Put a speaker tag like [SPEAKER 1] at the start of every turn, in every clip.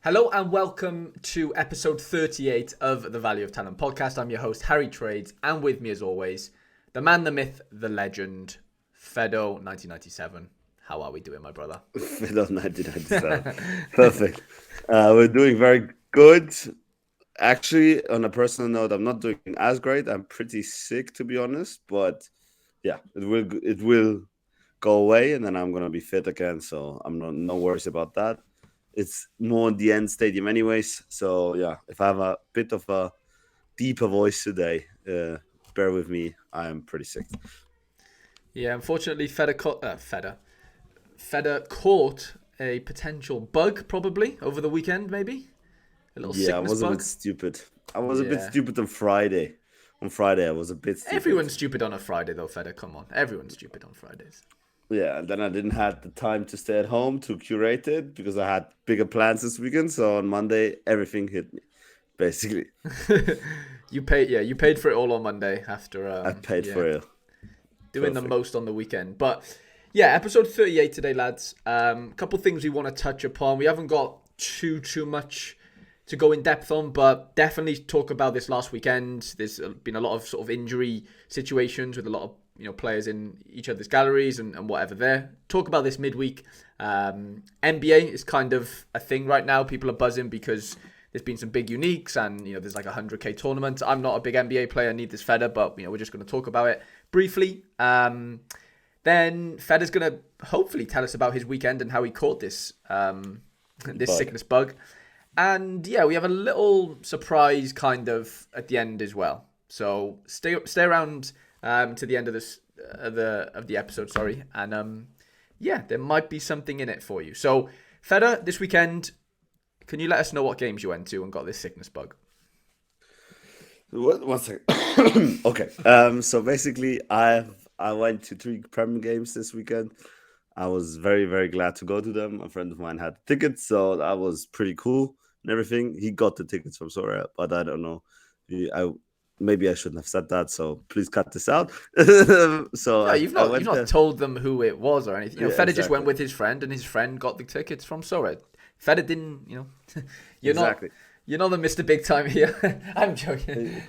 [SPEAKER 1] Hello and welcome to episode 38 of the Value of Talent podcast. I'm your host, Harry Trades, and with me as always, the man, the myth, the legend, Fedo1997. How are we doing, my brother?
[SPEAKER 2] Fedo 1997. Perfect. We're doing very good. Actually, on a personal note, I'm not doing as great. I'm pretty sick, to be honest. But yeah, it will go away, and then I'm gonna be fit again. So I'm no worries about that. It's more in the end stadium, anyways. So yeah, if I have a bit of a deeper voice today, bear with me. I am pretty sick.
[SPEAKER 1] Yeah, unfortunately, Feder caught a potential bug probably over the weekend, maybe a little
[SPEAKER 2] Yeah, I
[SPEAKER 1] sickness
[SPEAKER 2] was a bit
[SPEAKER 1] bug.
[SPEAKER 2] stupid. I was a bit
[SPEAKER 1] Yeah,
[SPEAKER 2] stupid on Friday. On Friday, I was a bit stupid.
[SPEAKER 1] everyone's stupid on a Friday though, Feder. Come on, everyone's stupid on Fridays.
[SPEAKER 2] Yeah, and then I didn't have the time to stay at home to curate it because I had bigger plans this weekend. So on Monday, everything hit me, basically.
[SPEAKER 1] You paid for it all on Monday after
[SPEAKER 2] I paid for it.
[SPEAKER 1] doing the
[SPEAKER 2] Perfect.
[SPEAKER 1] most on the weekend. But yeah, episode 38 today, lads. A couple things we want to touch upon. We haven't got too much to go in depth on, but definitely talk about this last weekend. There's been a lot of sort of injury situations with a lot of players in each other's galleries and whatever there. Talk about this midweek. NBA is kind of a thing right now. People are buzzing because there's been some big uniques and there's like a 100k tournament. I'm not a big NBA player, need this Feder, but we're just going to talk about it briefly. Then Feder's going to hopefully tell us about his weekend and how he caught this this
[SPEAKER 2] Bug.
[SPEAKER 1] sickness bug. And yeah, we have a little surprise kind of at the end as well. So stay around to the end of this of the episode, sorry. And yeah, there might be something in it for you. So Feder, this weekend, can you let us know what games you went to and got this sickness bug?
[SPEAKER 2] What? One second. Okay. So basically, I went to three Premier games this weekend. I was very glad to go to them. A friend of mine had tickets, so that was pretty cool and everything. He got the tickets from Soria, but I don't know. I maybe I shouldn't have said that. So please cut this out. So
[SPEAKER 1] No,
[SPEAKER 2] I
[SPEAKER 1] you've
[SPEAKER 2] went
[SPEAKER 1] not
[SPEAKER 2] there.
[SPEAKER 1] told them who it was or anything.
[SPEAKER 2] Yeah,
[SPEAKER 1] Feder just went
[SPEAKER 2] exactly,
[SPEAKER 1] with his friend, and his friend got the tickets from Sorad. Feder didn't, you're not
[SPEAKER 2] exactly.
[SPEAKER 1] you're not the Mr. Big Time here. I'm joking.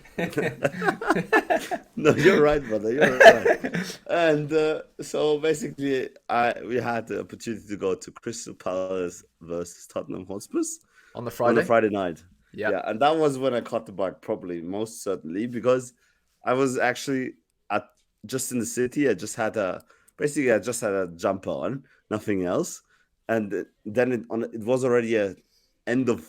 [SPEAKER 2] No, you're right, brother. You're right. And so basically, I we had the opportunity to go to Crystal Palace versus Tottenham Hotspurs
[SPEAKER 1] On the
[SPEAKER 2] on a
[SPEAKER 1] Friday.
[SPEAKER 2] Friday night.
[SPEAKER 1] Yeah.
[SPEAKER 2] Yeah, and that was when I caught the bug, probably most certainly, because I was actually at just in the city. I just had a jumper on, nothing else, and then it was already a end of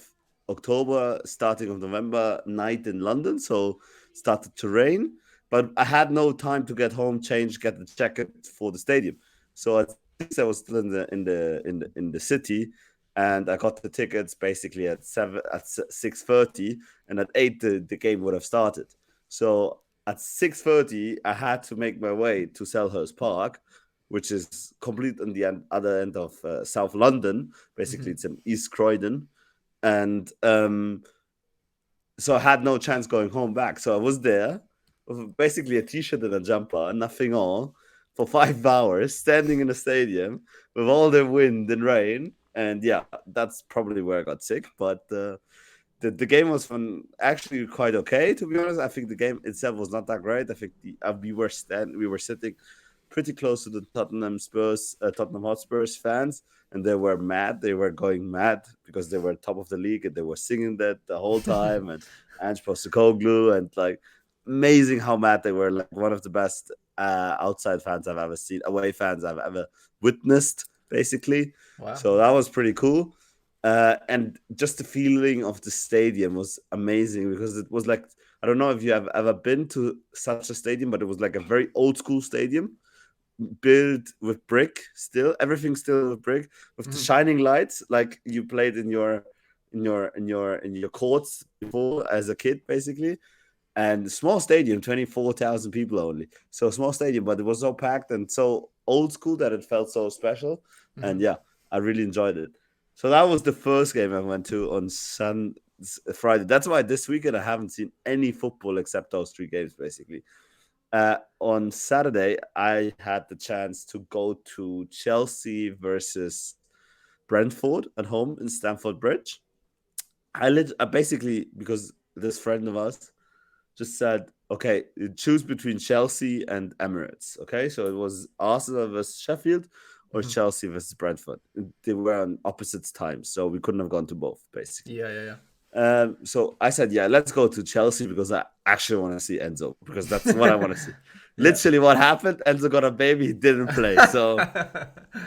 [SPEAKER 2] October, starting of November night in London, so started to rain. But I had no time to get home, change, get the jacket for the stadium. So at 6 I was still in the city, and I got the tickets basically at 6:30, and at 8 the game would have started. So at 6:30 I had to make my way to Selhurst Park, which is complete on the other end of South London. Basically,
[SPEAKER 1] Mhm.
[SPEAKER 2] it's in East Croydon, and so I had no chance going home back. So I was there with basically a t-shirt and a jumper and nothing on for 5 hours, standing in a stadium with all the wind and rain. And yeah, that's probably where I got sick. But the game was fun, actually quite okay, to be honest. I think the game itself was not that great. I think we were sitting pretty close to the Tottenham Hotspurs fans, and they were mad. They were going mad because they were top of the league and they were singing that the whole time. And Ange Postecoglou, and like amazing how mad they were. Like one of the best outside fans I've ever seen, away fans I've ever witnessed, basically.
[SPEAKER 1] Wow.
[SPEAKER 2] So that
[SPEAKER 1] Okay.
[SPEAKER 2] was pretty cool. And just the feeling of the stadium was amazing because it was like, I don't know if you have ever been to such a stadium, but it was like a very old school stadium built with brick, still everything still with brick, with the
[SPEAKER 1] Mhm.
[SPEAKER 2] shining lights like you played in your courts before as a kid, basically. And small stadium, 24,000 people only. So small stadium, but it was so packed and so old school that it felt so special. And
[SPEAKER 1] Mhm.
[SPEAKER 2] yeah, I really enjoyed it. So that was the first game I went to on Friday. That's why this weekend I haven't seen any football except those three games, basically. On Saturday, I had the chance to go to Chelsea versus Brentford at home in Stamford Bridge. I basically, because this friend of ours just said, okay, choose between Chelsea and Emirates. Okay, so it was Arsenal versus Sheffield or
[SPEAKER 1] Mhm.
[SPEAKER 2] Chelsea versus Brentford. They were on opposite times, so we couldn't have gone to both, basically.
[SPEAKER 1] Yeah.
[SPEAKER 2] So I said, yeah, let's go to Chelsea because I actually want to see Enzo, because that's what I want to see.
[SPEAKER 1] Yeah.
[SPEAKER 2] Literally, what happened? Enzo got a baby, he didn't play. So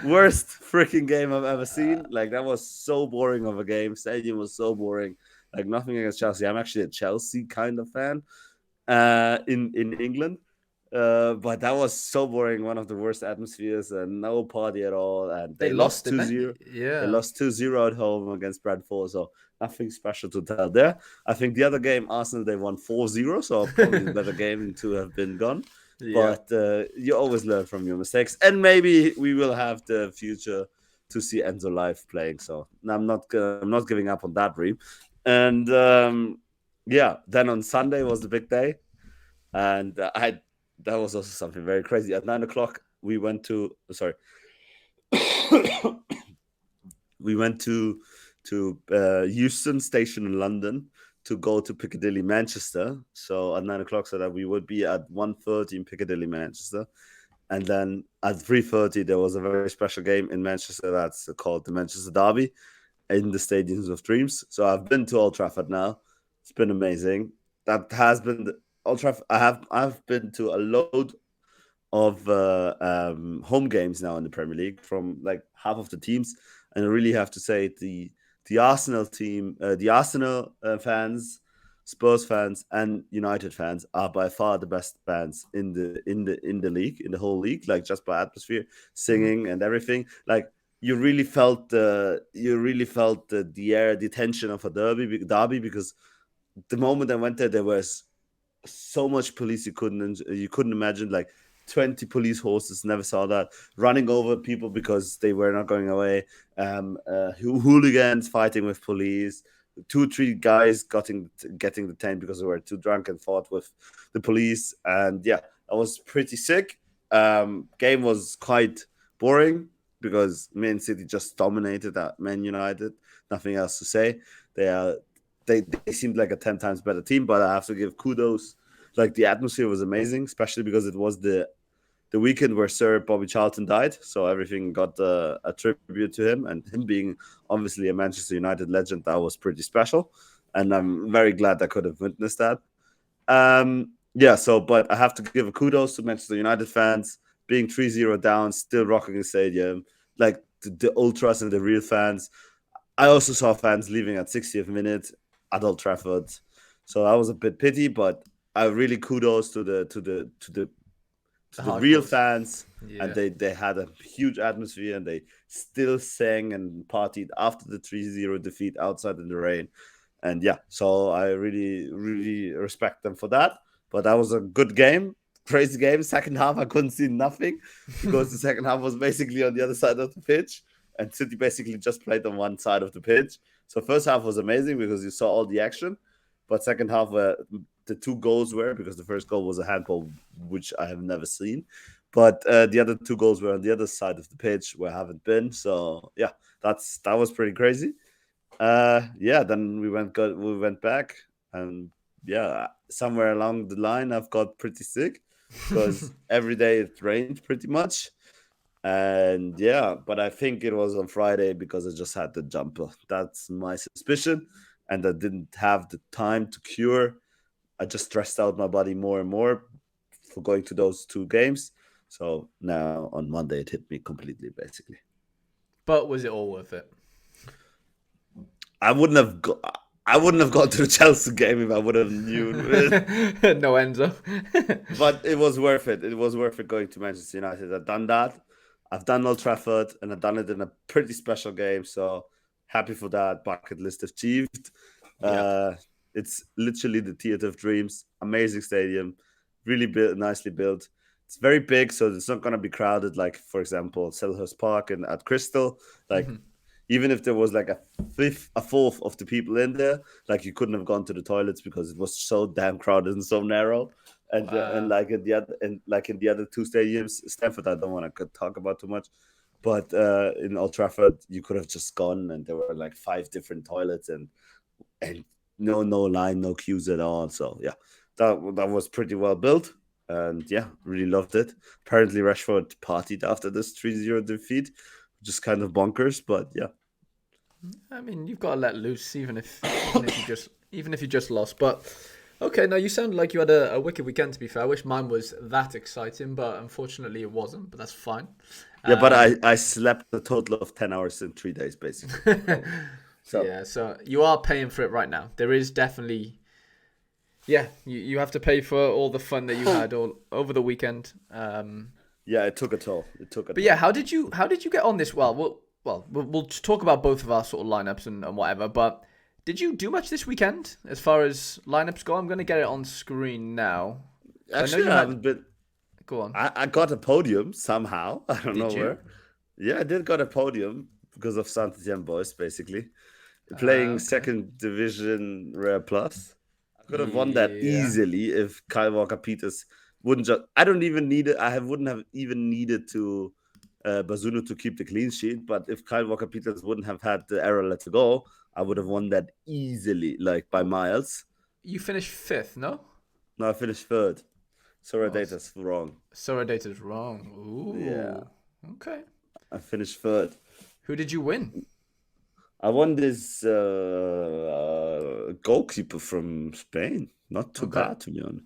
[SPEAKER 2] worst freaking game I've ever seen. Like, that was so boring of a game. Stadium was so boring. Like, nothing against Chelsea. I'm actually a Chelsea kind of fan in England. But that was so boring. One of the worst atmospheres and no party at all. And
[SPEAKER 1] They
[SPEAKER 2] they lost
[SPEAKER 1] lost, didn't
[SPEAKER 2] 2-0.
[SPEAKER 1] they?
[SPEAKER 2] They
[SPEAKER 1] Yeah.
[SPEAKER 2] lost 2-0 at home against Bradford. So nothing special to tell there. I think the other game, Arsenal, they won 4-0. So probably the better game to have been gone.
[SPEAKER 1] Yeah.
[SPEAKER 2] But you always learn from your mistakes. And maybe we will have the future to see Enzo live playing. So I'm not giving up on that dream. And yeah, then on Sunday was the big day, and that was also something very crazy. At 9 o'clock, we went to we went to Euston Station in London to go to Piccadilly, Manchester. So at 9 o'clock, so that we would be at 1:30 in Piccadilly, Manchester. And then at 3:30, there was a very special game in Manchester that's called the Manchester Derby in the Stadiums of Dreams. So I've been to Old Trafford now. It's been amazing. That has been Old Trafford. I've been to a load of home games now in the Premier League from like half of the teams, and I really have to say the Arsenal team, the Arsenal fans, Spurs fans, and United fans are by far the best fans in the league, in the whole league. Like, just by atmosphere,
[SPEAKER 1] Mhm.
[SPEAKER 2] singing, and everything. Like, you really felt the air, the tension of a derby, because the moment I went there, there was so much police you couldn't imagine. Like, 20 police horses, never saw that, running over people because they were not going away. Hooligans fighting with police, 2 3 guys getting detained because they were too drunk and fought with the police. And yeah, I was pretty sick. Game was quite boring because Man City just dominated at Man United. Nothing else to say. They are they seemed like a 10 times better team, but I have to give kudos. Like, the atmosphere was amazing, especially because it was the weekend where Sir Bobby Charlton died, so everything got a tribute to him, and him being obviously a Manchester United legend, that was pretty special, and I'm very glad I could have witnessed that. Yeah, so, but I have to give a kudos to Manchester United fans being 3-0 down, still rocking the stadium, like the ultras and the real fans. I also saw fans leaving at 60th minute at Old Trafford, so that was a bit pity. But I really kudos to
[SPEAKER 1] The
[SPEAKER 2] the real
[SPEAKER 1] hardcores.
[SPEAKER 2] fans, and
[SPEAKER 1] Yeah.
[SPEAKER 2] they had a huge atmosphere, and they still sang and partied after the 3-0 defeat outside in the rain. And yeah, so I really respect them for that. But that was a good game, crazy game. Second half, I couldn't see nothing because the second half was basically on the other side of the pitch, and City basically just played on one side of the pitch. So first half was amazing because you saw all the action, but second half, the 2 goals were, because the first goal was a handball, which I have never seen, but the other 2 goals were on the other side of the pitch where I haven't been. So yeah, that was pretty crazy. Yeah, then we went back, and yeah, somewhere along the line, I've got pretty sick because every day it rained pretty much. And yeah, but I think it was on Friday because I just had the jumper. That's my suspicion. And I didn't have the time to cure. I just stressed out my body more and more for going to those 2 games. So now on Monday, it hit me completely, basically.
[SPEAKER 1] But was it all worth it?
[SPEAKER 2] I wouldn't have go- I wouldn't have gone to the Chelsea game if I would have knew.
[SPEAKER 1] No Enzo.
[SPEAKER 2] But it was worth it. It was worth it going to Manchester United. I've done that. I've done Old Trafford, and I've done it in a pretty special game. So happy for that. Bucket list achieved.
[SPEAKER 1] Yep.
[SPEAKER 2] Uh, it's literally the theater of dreams. Amazing stadium, really built, nicely built. It's very big, so it's not going to be crowded like, for example, Selhurst Park and at Crystal. Like,
[SPEAKER 1] Mhm.
[SPEAKER 2] even if there was like a fourth of the people in there, like, you couldn't have gone to the toilets because it was so damn crowded and so narrow. And
[SPEAKER 1] Wow.
[SPEAKER 2] like in the other 2 stadiums, Stamford, I don't want to talk about too much, but in Old Trafford, you could have just gone, and there were like 5 different toilets, and and no line, no cues at all. So yeah, that was pretty well built. And yeah, really loved it. Apparently Rashford partied after this 3-0 defeat, which is kind of bonkers, but yeah.
[SPEAKER 1] I mean, you've got to let loose, even if you just lost. But okay, now you sound like you had a wicked weekend. To be fair, I wish mine was that exciting, but unfortunately it wasn't. But that's fine.
[SPEAKER 2] Yeah, but
[SPEAKER 1] Um,
[SPEAKER 2] I slept a total of 10 hours in 3 days, basically. So
[SPEAKER 1] yeah, so you are paying for it right now. There is definitely, yeah, you have to pay for all the fun that you had all over the weekend.
[SPEAKER 2] yeah, it took a toll. It took a
[SPEAKER 1] But yeah,
[SPEAKER 2] toll.
[SPEAKER 1] how did you get on this? We'll just talk about both of our sort of lineups and whatever. But did you do much this weekend as far as lineups go? I'm going to get it on screen now. So I know
[SPEAKER 2] Actually,
[SPEAKER 1] you
[SPEAKER 2] I
[SPEAKER 1] had.
[SPEAKER 2] haven't been.
[SPEAKER 1] Go on.
[SPEAKER 2] I got a podium somehow. I don't know
[SPEAKER 1] Did you?
[SPEAKER 2] where. Yeah, I did got a podium because of Saint Etienne boys, basically. Playing
[SPEAKER 1] Okay.
[SPEAKER 2] second division Rare Plus. I could have won that
[SPEAKER 1] Yeah.
[SPEAKER 2] easily if Kyle Walker Peters wouldn't just. I don't even need it. Wouldn't have even needed to Bazunu to keep the clean sheet. But if Kyle Walker Peters wouldn't have had the error let go, I would have won that easily, like by
[SPEAKER 1] Well,
[SPEAKER 2] miles.
[SPEAKER 1] you finished fifth, no?
[SPEAKER 2] No, I finished third. Sorry,
[SPEAKER 1] Oh,
[SPEAKER 2] data's wrong.
[SPEAKER 1] sorry, data's wrong.
[SPEAKER 2] Yeah,
[SPEAKER 1] Ooh. Okay.
[SPEAKER 2] I finished third.
[SPEAKER 1] Who did you win?
[SPEAKER 2] I won this goalkeeper from Spain. Not too
[SPEAKER 1] Okay.
[SPEAKER 2] bad, to be honest.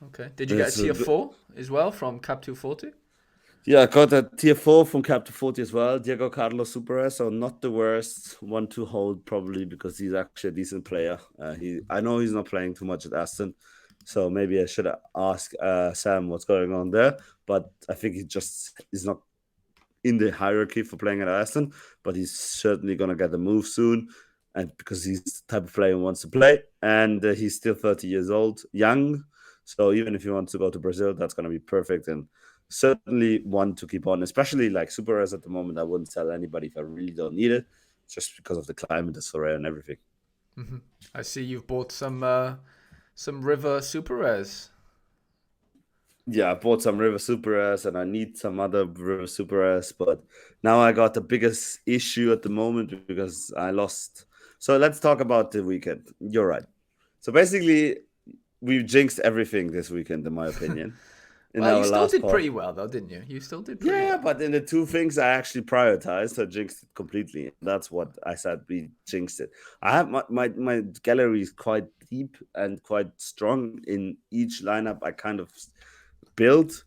[SPEAKER 1] Okay. Did you get a
[SPEAKER 2] It's a
[SPEAKER 1] tier 4 as well from Cap 240?
[SPEAKER 2] Yeah, I got a tier 4 from Cap to 40 as well. Diego Carlos Superes, so not the worst one to hold, probably because he's actually a decent player. I know he's not playing too much at Aston, so maybe I should ask Sam what's going on there. But I think he just is not in the hierarchy for playing at Aston, but he's certainly going to get a move soon. And because he's the type of player who wants to play, and he's still 30 years old, young. So even if he wants to go to Brazil, that's going to be perfect. And certainly one to keep on, especially like Super Res at the moment. I wouldn't sell anybody if I really don't need it, just because of the climate is so rare and everything.
[SPEAKER 1] Hmm. I see you've bought some River Super Rares.
[SPEAKER 2] Yeah, I bought some River Super Res and I need some other River Super Res, but now I got the biggest issue at the moment because I lost. So let's talk about the weekend. You're right. So basically, we jinxed everything this weekend, in my opinion, in
[SPEAKER 1] Well, you
[SPEAKER 2] our
[SPEAKER 1] still
[SPEAKER 2] last
[SPEAKER 1] did
[SPEAKER 2] pod.
[SPEAKER 1] pretty well though, didn't you? You still did pretty
[SPEAKER 2] Yeah,
[SPEAKER 1] well.
[SPEAKER 2] but in the two things I actually prioritized, I jinxed it completely. That's what I said. We jinxed it. I have my gallery is quite deep and quite strong in each lineup. I kind of built.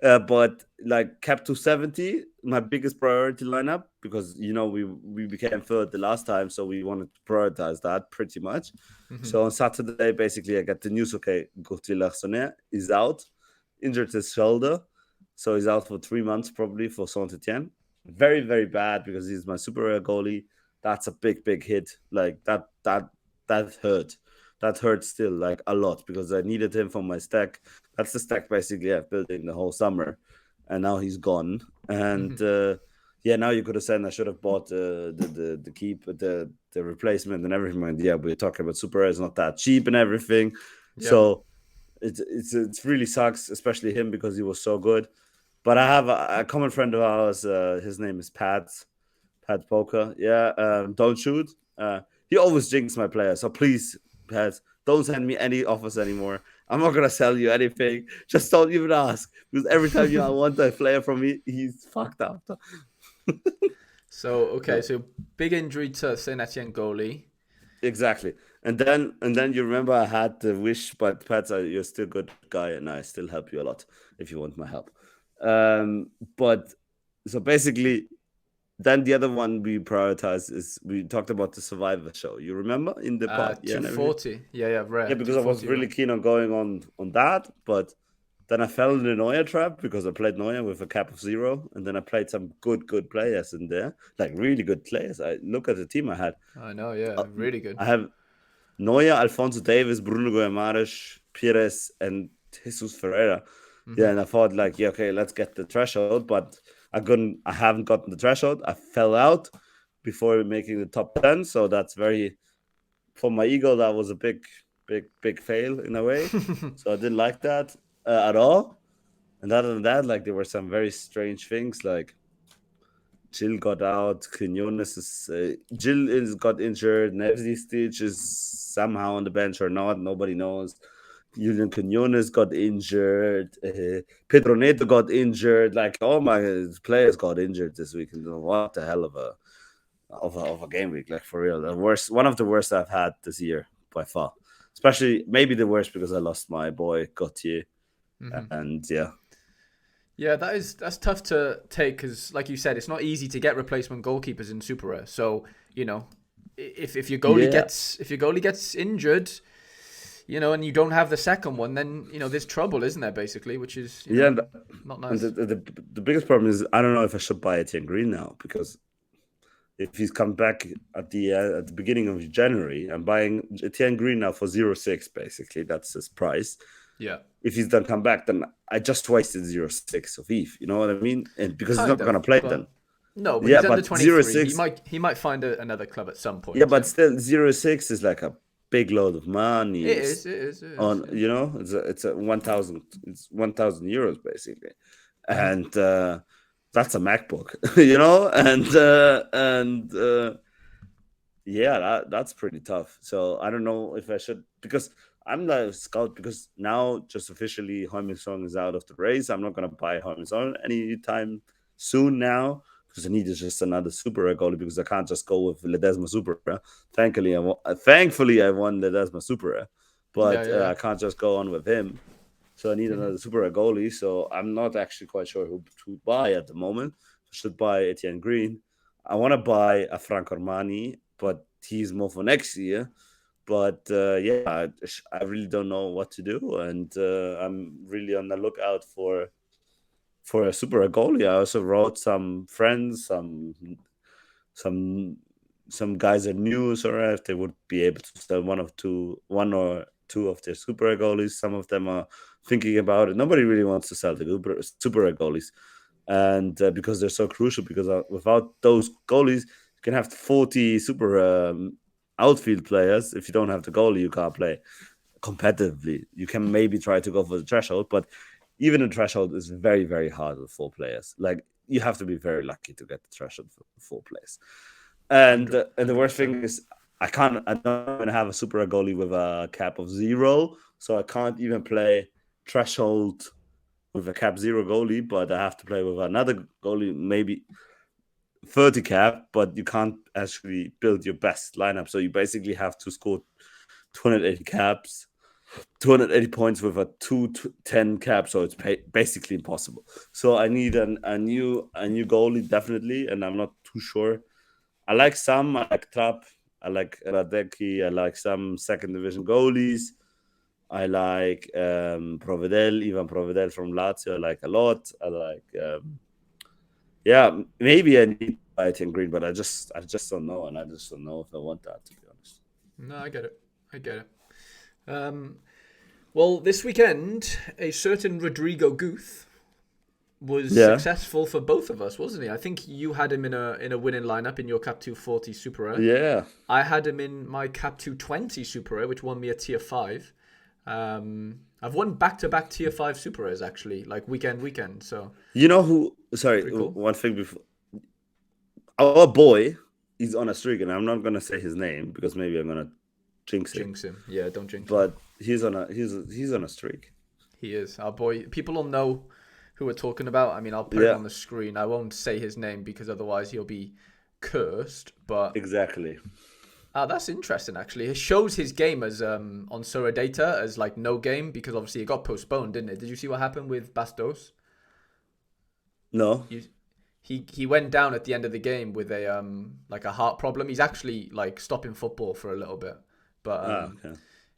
[SPEAKER 2] But like Cap 270, my biggest priority lineup, because we became third the last time, so we wanted to prioritize that pretty much.
[SPEAKER 1] Hmm.
[SPEAKER 2] So on Saturday, basically, I got the news. Okay, Gauthier Larsonnet is out, injured his shoulder, so he's out for 3 months probably for Saint Etienne. Very very bad because he's my super rare goalie. That's a big hit. Like that hurt. That hurt still like a lot because I needed him for my stack. That's the stack basically I've built in the whole summer, and now he's gone. And
[SPEAKER 1] Hmm.
[SPEAKER 2] yeah, now you could have said I should have bought the keep the replacement and everything. And yeah, we're talking about super rare, it's not that cheap and everything,
[SPEAKER 1] Yep.
[SPEAKER 2] so it's really sucks, especially him because he was so good. But I have a common friend of ours. His name is Pat Poker. Yeah, don't shoot. He always jinxes my player. So please, Pat, don't send me any offers anymore. I'm not gonna sell you anything. Just don't even ask because every time you want a player from me, he's fucked up.
[SPEAKER 1] So okay,
[SPEAKER 2] Uh,
[SPEAKER 1] so big injury to Saint Etienne goalie.
[SPEAKER 2] exactly. And then you remember I had the wish, but Pat, you're still a good guy, and I still help you a lot if you want my help. But so basically, then the other one we prioritize is we talked about the Survivor show. You remember in the pod, yeah, and everything.
[SPEAKER 1] 240. Yeah,
[SPEAKER 2] Yeah,
[SPEAKER 1] rare.
[SPEAKER 2] because I was
[SPEAKER 1] 240
[SPEAKER 2] really
[SPEAKER 1] rare.
[SPEAKER 2] keen on going on that, but then I fell in the Neuer trap because I played Neuer with a cap of 0, and then I played some good players in there, like really good players. I look at the team I had.
[SPEAKER 1] I know, yeah,
[SPEAKER 2] Uh,
[SPEAKER 1] really good.
[SPEAKER 2] I have Neuer, Alfonso Davis, Bruno Guimaraes, Pires, and Jesus Ferreira. Yeah,
[SPEAKER 1] Hmm.
[SPEAKER 2] and I thought like, yeah, okay, let's get the threshold, but I haven't gotten the threshold. I fell out before making the top 10, so that's very for my ego. That was a big fail in a way. So I didn't like that at all. And other than that, like there were some very strange things, like Jill got out. Quinones is Jill is got injured. Nevsky Stitch is somehow on the bench or not. Nobody knows. Julian Quinones got injured. Pedro Neto got injured. Like all my players got injured this weekend. What the hell of a game week? Like for real, the worst. One of the worst I've had this year by far. Especially maybe the worst because I lost my boy Gauthier. And yeah.
[SPEAKER 1] Yeah, that's tough to take because, like you said, it's not easy to get replacement goalkeepers in Super Rare. So if your goalie gets injured, and you don't have the second one, then there's trouble, isn't there? Basically, which is not nice.
[SPEAKER 2] And the biggest problem is I don't know if I should buy Etienne Green now because if he's come back at the beginning of January, I'm buying Etienne Green now for 0.6 basically. That's his price.
[SPEAKER 1] Yeah.
[SPEAKER 2] If he's done come back, then I just wasted 0.6 of ETH. You know what I mean? And because he's not going to play then.
[SPEAKER 1] No, but he's under 23. He might find another club at some point.
[SPEAKER 2] Yeah, but still 0.6 is like a big load of money.
[SPEAKER 1] It is.
[SPEAKER 2] It's a 1,000. It's 1,000 euros basically, and that's a MacBook, that's pretty tough. So I don't know if I should because. I'm the scout because now just officially Heung-min-Son is out of the race. I'm not going to buy Heung-min-Son anytime soon now because I need just another Super Rare goalie because I can't just go with Ledesma Super Rare. Thankfully, I won Ledesma Super Rare, but I can't just go on with him. So I need another Super Rare goalie. So I'm not actually quite sure who to buy at the moment. I should buy Etienne Green. I want to buy a Franco Armani, but he's more for next year. But I really don't know what to do, and I'm really on the lookout for a Super Rare goalie. I also wrote some friends, some guys at news, or if they would be able to sell one or two of their Super Rare goalies. Some of them are thinking about it. Nobody really wants to sell the Super Rare goalies, and because they're so crucial. Because without those goalies, you can have 40 Super outfield players. If you don't have the goalie, you can't play competitively. You can maybe try to go for the threshold, but even the threshold is very, very hard with 4 players. Like you have to be very lucky to get the threshold for 4 players. And the worst thing is I don't even have a Super Rare goalie with a cap of 0, so I can't even play threshold with a cap 0 goalie, but I have to play with another goalie, maybe 30 cap, but you can't actually build your best lineup. So you basically have to score 280 points with a 210 cap. So it's basically impossible. So I need a new goalie definitely, and I'm not too sure. I like Trapp, I like Radecki, I like some second division goalies. I like Ivan Provedel from Lazio. I like a lot. I like. Maybe I need Etienne Green, but I just don't know, and I just don't know if I want that, to be honest.
[SPEAKER 1] No, I get it. Well, this weekend, a certain Rodrigo Guth was successful for both of us, wasn't he? I think you had him in a winning lineup in your Cap 240 Super Rare.
[SPEAKER 2] Yeah.
[SPEAKER 1] I had him in my Cap 220 Super Rare, which won me a Tier 5. I've won back-to-back Tier 5 Super Rares, actually, like weekend. So
[SPEAKER 2] you know who? Sorry, cool. One thing before. Our boy is on a streak, and I'm not gonna say his name because maybe I'm gonna jinx him.
[SPEAKER 1] Yeah, don't jinx him.
[SPEAKER 2] But he's on a streak.
[SPEAKER 1] He is our boy. People will know who we're talking about. I mean, I'll put it on the screen. I won't say his name because otherwise he'll be cursed. But
[SPEAKER 2] exactly.
[SPEAKER 1] That's interesting, actually. It shows his game as on Sora Data as like no game because obviously it got postponed, didn't it? Did you see what happened with Bastos?
[SPEAKER 2] No.
[SPEAKER 1] He went down at the end of the game with a like a heart problem. He's actually like stopping football for a little bit. But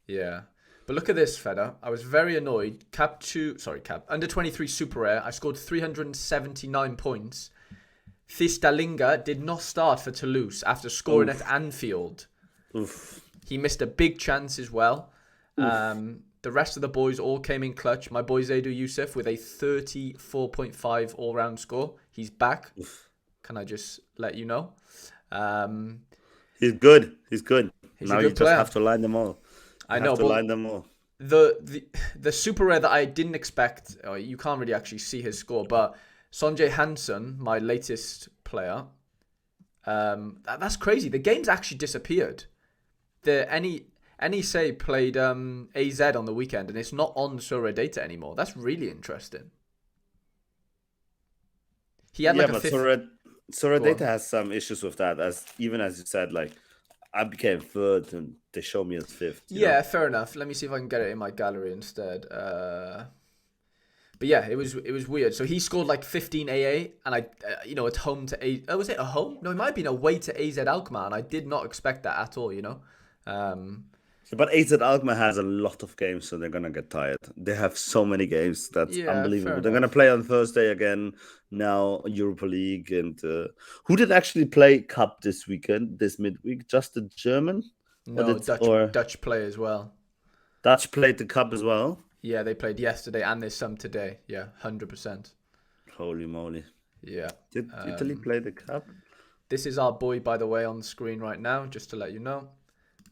[SPEAKER 1] yeah. But look at this, Feder. I was very annoyed. Under 23 Super Rare. I scored 379 points. Thistalinga did not start for Toulouse after scoring at Anfield.
[SPEAKER 2] Oof.
[SPEAKER 1] He missed a big chance as well. The rest of the boys all came in clutch. My boy Zaidou Youssef with a 34.5 all-round score. He's back.
[SPEAKER 2] Oof.
[SPEAKER 1] Can I just let you know?
[SPEAKER 2] He's good.
[SPEAKER 1] Now
[SPEAKER 2] you just have to line them all. Line them all.
[SPEAKER 1] The Super Rare that I didn't expect, you can't really actually see his score, but Sonjay Hansen, my latest player. That's crazy. The game's actually disappeared. The NEC played AZ on the weekend, and it's not on Sora Data anymore. That's really interesting. He had like a fifth.
[SPEAKER 2] Sora Data has some issues with that, as you said, like I became third and they show me as fifth.
[SPEAKER 1] Yeah, fair enough. Let me see if I can get it in my gallery instead. But yeah, it was weird. So he scored like 15 AA, and I, it's home to A. Oh, was it a home? No, it might have been away to AZ Alkmaar, and I did not expect that at all.
[SPEAKER 2] But AZ Alkmaar has a lot of games, so they're gonna get tired. They have so many games. That's unbelievable. They're gonna play on Thursday again. Now Europa League, and who did actually play Cup this weekend? This midweek, just the German?
[SPEAKER 1] No, Dutch play as well.
[SPEAKER 2] Dutch played the Cup as well.
[SPEAKER 1] Yeah, they played yesterday, and there's some today. Yeah, 100%.
[SPEAKER 2] Holy moly!
[SPEAKER 1] Yeah.
[SPEAKER 2] Did Italy play the Cup?
[SPEAKER 1] This is our boy, by the way, on the screen right now, just to let you know.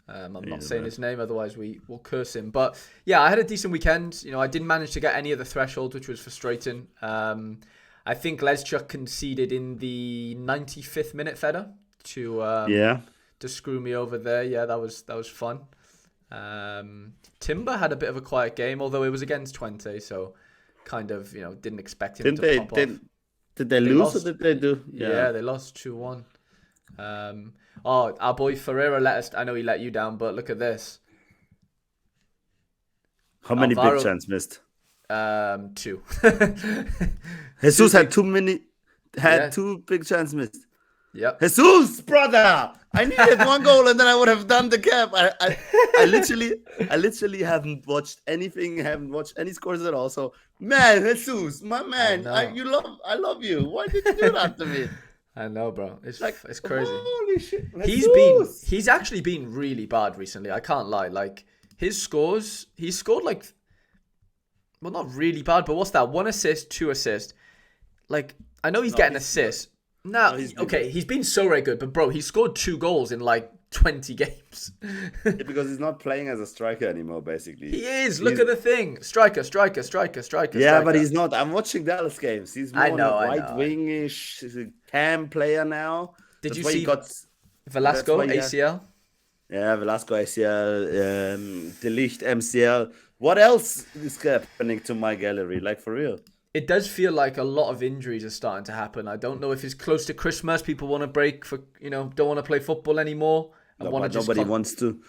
[SPEAKER 1] I'm not saying his name, otherwise we will curse him. But yeah, I had a decent weekend. I didn't manage to get any of the thresholds, which was frustrating. I think Leschuk conceded in the 95th minute, Feder, to screw me over there. Yeah, that was fun. Timber had a bit of a quiet game, although it was against Twente, so kind of didn't expect him to pop off.
[SPEAKER 2] Did they lose or did they do?
[SPEAKER 1] Yeah, they lost 2-1. Our boy Ferreira let us. I know he let you down, but look at this.
[SPEAKER 2] How many big chances missed?
[SPEAKER 1] 2.
[SPEAKER 2] Jesus had two big chances missed.
[SPEAKER 1] Yep.
[SPEAKER 2] Jesus, brother, I needed one goal and then I would have done the cap. I literally haven't watched anything, haven't watched any scores at all. So, man, Jesus, my man, I love you. Why did you do that to me?
[SPEAKER 1] I know, bro. It's crazy.
[SPEAKER 2] Holy shit.
[SPEAKER 1] He's actually been really bad recently. I can't lie. Like his scores, he scored like, well, not really bad, but what's that? 1 assist, 2 assists. Like I know he's getting assists. He's been so very good, but bro, he scored 2 goals in like 20 games.
[SPEAKER 2] Because he's not playing as a striker anymore, basically.
[SPEAKER 1] He is. Look at the thing. Striker.
[SPEAKER 2] Yeah, but he's not. I'm watching Dallas games. He's more right-wingish. He's a cam player now.
[SPEAKER 1] Did you see Velasco ACL?
[SPEAKER 2] Yeah, Velasco ACL, De Ligt MCL. What else is happening to my gallery? Like, for real?
[SPEAKER 1] It does feel like a lot of injuries are starting to happen. I don't know if it's close to Christmas. People want to break for, don't want to play football anymore.
[SPEAKER 2] Nobody wants to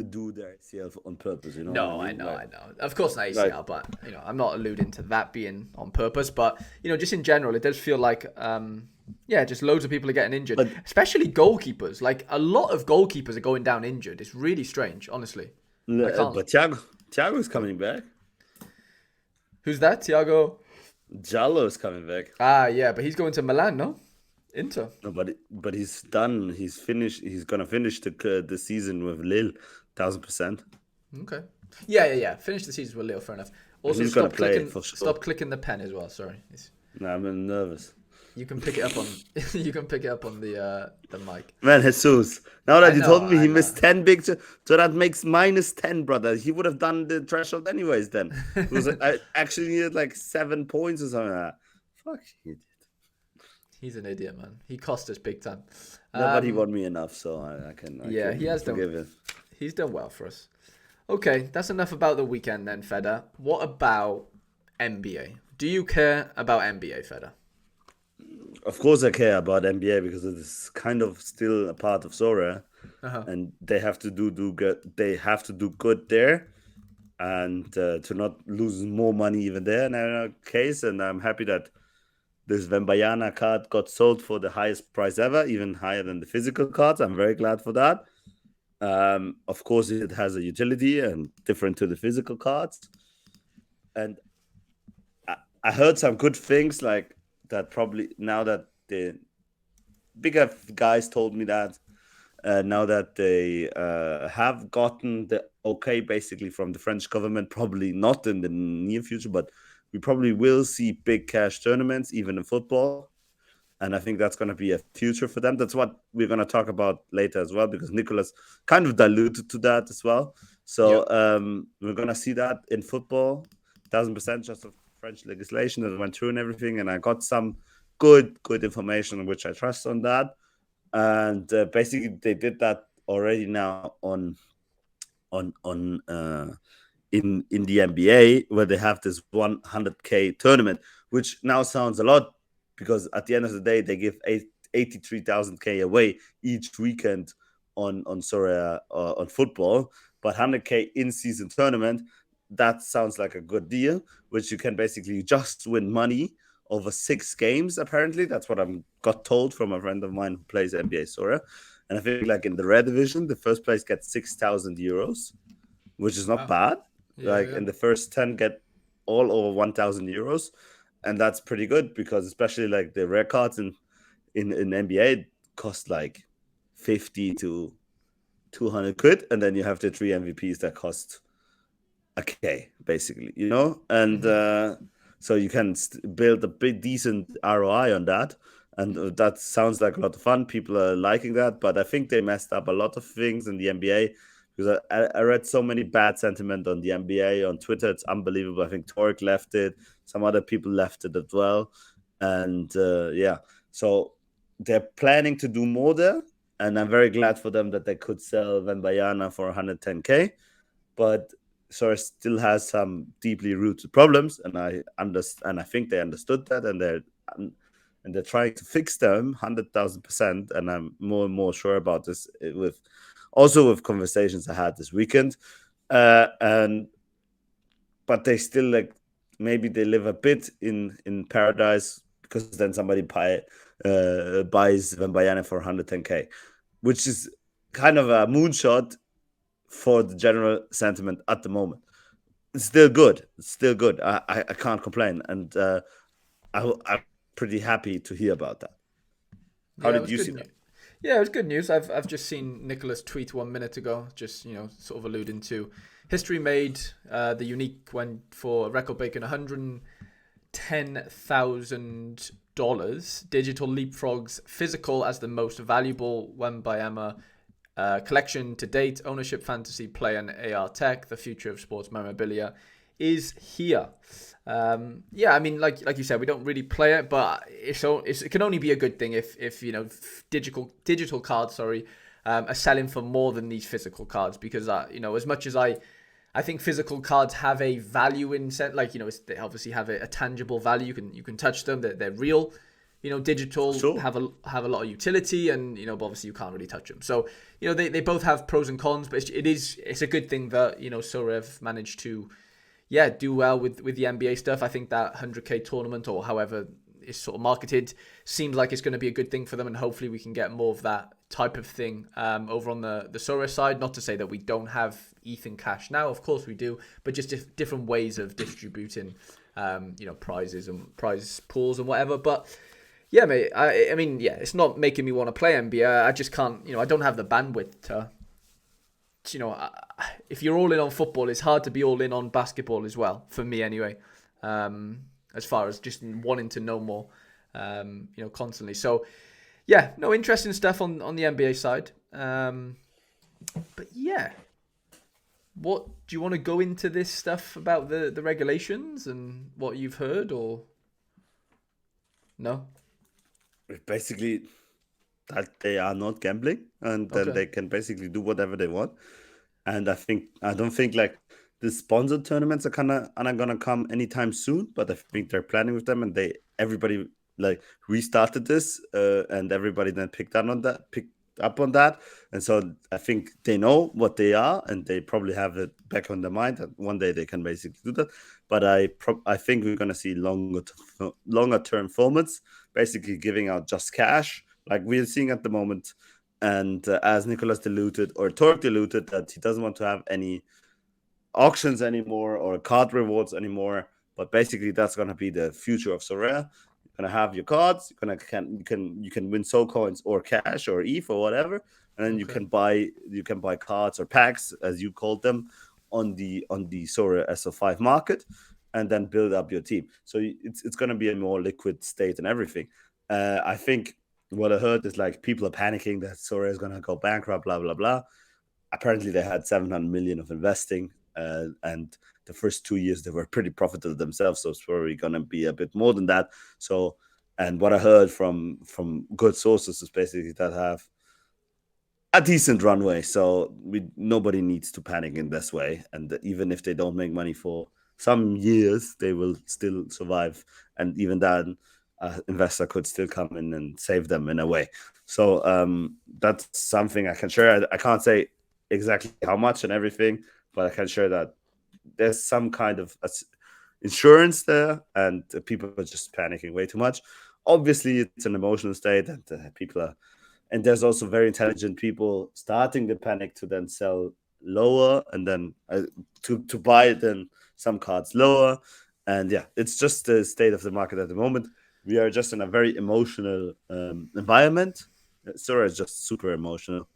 [SPEAKER 2] do their ACL on purpose,
[SPEAKER 1] No, I know. Of course not ACL, but I'm not alluding to that being on purpose. But just in general, it does feel like just loads of people are getting injured, especially goalkeepers. Like a lot of goalkeepers are going down injured. It's really strange, honestly.
[SPEAKER 2] But Thiago's coming back.
[SPEAKER 1] Who's that? Thiago
[SPEAKER 2] Jallo's coming back.
[SPEAKER 1] Yeah, but he's going to Milan, no? Inter.
[SPEAKER 2] No, but he's done. He's finished. He's gonna finish the season with Lille, 1,000%.
[SPEAKER 1] Okay. Yeah. Finish the season with Lille. Fair enough. Also,
[SPEAKER 2] he's gonna play it for sure.
[SPEAKER 1] Stop clicking the pen as well. Sorry.
[SPEAKER 2] No, I'm nervous.
[SPEAKER 1] You can pick it up on. You can pick it up on the mic.
[SPEAKER 2] Man, Jesus. Now that you told me he missed 10 big, so that makes -10, brother. He would have done the threshold anyways. Then it was I actually needed like 7 points or something like that. Fuck, he did.
[SPEAKER 1] He's an idiot, man. He cost us big time.
[SPEAKER 2] No, but he won me enough, so I can.
[SPEAKER 1] He has done.
[SPEAKER 2] Him.
[SPEAKER 1] He's done well for us. Okay, that's enough about the weekend then, Feder. What about NBA? Do you care about NBA, Feder?
[SPEAKER 2] Of course, I care about NBA because it is kind of still a part of Zora, and they have to do good. They have to do good there, and to not lose more money even there in our case. And I'm happy that this Wembayana card got sold for the highest price ever, even higher than the physical cards. I'm very glad for that. Of course, it has a utility and different to the physical cards. And I heard some good things like that probably now that the bigger guys told me that now that they have gotten the okay basically from the French government, probably not in the near future, but we probably will see big cash tournaments, even in football. And I think that's going to be a future for them. That's what we're going to talk about later as well, because Nicolas kind of diluted to that as well. So we're going to see that in football, 1,000% just of French legislation that went through and everything. And I got some good information which I trust on that. And basically they did that already now on in the NBA, where they have this 100K tournament, which now sounds a lot, because at the end of the day they give 83,000K away each weekend on Soraya on football. But 100K in season tournament, that sounds like a good deal, which you can basically just win money over 6 games. Apparently, that's what I got told from a friend of mine who plays NBA Soraya. And I think, like, in the red division, the first place gets 6,000 euros, which is not
[SPEAKER 1] Wow.
[SPEAKER 2] bad.
[SPEAKER 1] Yeah,
[SPEAKER 2] Like,
[SPEAKER 1] yeah.
[SPEAKER 2] in the first 10 get all over 1,000 euros. And that's pretty good, because especially like the rare cards in NBA cost like 50 to 200 quid. And then you have the 3 MVPs that cost a K, basically, And so you can build a big decent ROI on that. And that sounds like a lot of fun. People are liking that, but I think they messed up a lot of things in the NBA, because I read so many bad sentiment on the NBA on Twitter. It's unbelievable. I think Torque left it. Some other people left it as well. And yeah, so they're planning to do more there. And I'm very glad for them that they could sell Wembayana for 110K. But Soros still has some deeply rooted problems, and I understand. I think they understood that, and they're trying to fix them 100,000%. And I'm more and more sure about this with conversations I had this weekend. And but they still, like, maybe they live a bit in paradise, because then somebody buys Wembayana for 110K, which is kind of a moonshot for the general sentiment at the moment. It's still good. I can't complain, and I'm pretty happy to hear about that. How
[SPEAKER 1] Yeah, it
[SPEAKER 2] did
[SPEAKER 1] was
[SPEAKER 2] you
[SPEAKER 1] good
[SPEAKER 2] see
[SPEAKER 1] news.
[SPEAKER 2] that?
[SPEAKER 1] Yeah, it was good news. I've just seen Nicholas tweet 1 minute ago, just sort of alluding to history made. The unique went for a record breaking $110,000. Digital leapfrogs physical as the most valuable Wembayama collection to date. Ownership, fantasy, play, and AR tech. The future of sports memorabilia is here. Yeah, I mean, like you said, we don't really play it, but it can only be a good thing if digital cards, sorry, are selling for more than these physical cards, because as much as I think physical cards have a value in set, like they obviously have a tangible value. You can touch them. They're real. Digital
[SPEAKER 2] Sure.
[SPEAKER 1] have a lot of utility, and but obviously you can't really touch them. So they both have pros and cons, but it's a good thing that Sorev managed to do well with the NBA stuff. I think that 100K tournament, or however it's sort of marketed, seems like it's going to be a good thing for them, and hopefully we can get more of that type of thing over on the Soros side. Not to say that we don't have ETH and cash now, of course we do, but just different ways of distributing prizes and prize pools and whatever. But yeah, mate, I mean, yeah, it's not making me want to play NBA. I just can't, I don't have the bandwidth to, if you're all in on football, it's hard to be all in on basketball as well, for me anyway, as far as just wanting to know more, constantly. So, yeah, no, interesting stuff on the NBA side. But yeah, what do you want to go into this stuff about the regulations and what you've heard, or no?
[SPEAKER 2] Basically, that they are not gambling, and then
[SPEAKER 1] Okay.
[SPEAKER 2] they can basically do whatever they want. And I don't think, like, the sponsored tournaments are not gonna come anytime soon, but I think they're planning with them, and everybody, like, restarted this, and everybody then picked up on that. And so I think they know what they are, and they probably have it back on their mind that one day they can basically do that. But I think we're gonna see longer term formats, basically giving out just cash, like we're seeing at the moment. And as Nicholas diluted, or Torque diluted, that he doesn't want to have any auctions anymore or card rewards anymore. But basically, that's gonna be the future of Sorare. You're gonna have your cards. You can win soul coins or cash or ETH or whatever, and then
[SPEAKER 1] Okay.
[SPEAKER 2] you can buy cards or packs, as you called them, on the Sorare SO5 market, and then build up your team. So it's gonna be a more liquid state and everything. I think what I heard is, like, people are panicking that Sorare is gonna go bankrupt, blah blah blah. Apparently they had 700 million of investing, and the first 2 years they were pretty profitable themselves, so it's probably going to be a bit more than that. So And what I heard from good sources is basically that have a decent runway, so nobody needs to panic in this way. And even if they don't make money for some years, they will still survive. And even then, an investor could still come in and save them in a way. So that's something I can share. I can't say exactly how much and everything, but I can share that there's some kind of insurance there, and people are just panicking way too much. Obviously, it's an emotional state, and people are, and there's also very intelligent people starting the panic to then sell lower, and then to buy then some cards lower. And yeah, it's just the state of the market at the moment. We are just in a very emotional environment. Sora is just super emotional,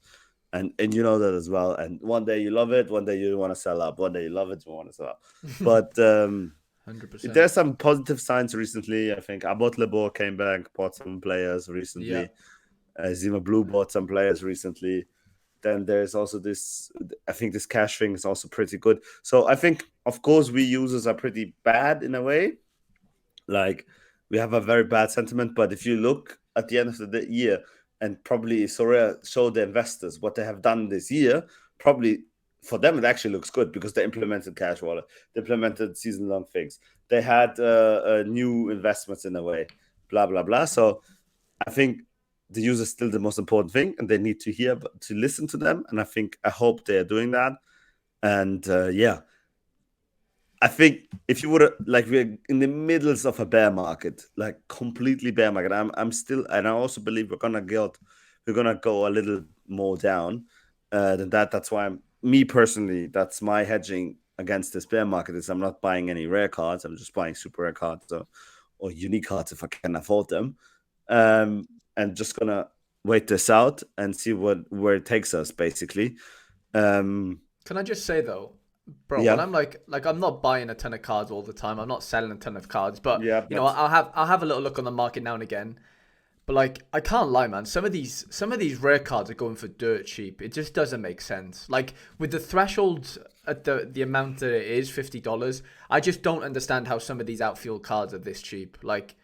[SPEAKER 2] and you know that as well. And one day you love it, one day you want to sell up, one day you love it, you want to sell up. But
[SPEAKER 1] 100%.
[SPEAKER 2] there's some positive signs recently. I think Abbott Labor came back, bought some players recently.
[SPEAKER 1] Yeah.
[SPEAKER 2] Zima Blue bought some players recently. Then there's also this, I think this cash thing is also pretty good. So I think, of course, we users are pretty bad in a way. Like, we have a very bad sentiment. But if you look at the end of the year, and probably Soraya showed the investors what they have done this year, probably for them it actually looks good because they implemented cash wallet, they implemented season-long things, they had new investments in a way, blah blah blah. So I think the user is still the most important thing, and they need to to listen to them. And I hope they are doing that. And yeah, I think if you would, like, we're in the middles of a bear market, like completely bear market. I'm still, and I also believe we're gonna go a little more down than that. That's why me personally, that's my hedging against this bear market, is I'm not buying any rare cards. I'm just buying super rare cards or unique cards if I can afford them. And just gonna wait this out and see where it takes us, basically.
[SPEAKER 1] Can I just say though, bro, when
[SPEAKER 2] Yeah,
[SPEAKER 1] I'm like I'm not buying a ton of cards all the time. I'm not selling a ton of cards, but
[SPEAKER 2] yeah,
[SPEAKER 1] you know,
[SPEAKER 2] but
[SPEAKER 1] I'll have a little look on the market now and again. But like, I can't lie, man. Some of these rare cards are going for dirt cheap. It just doesn't make sense. Like with the threshold at the amount that it is, $50. I just don't understand how some of these outfield cards are this cheap. Like,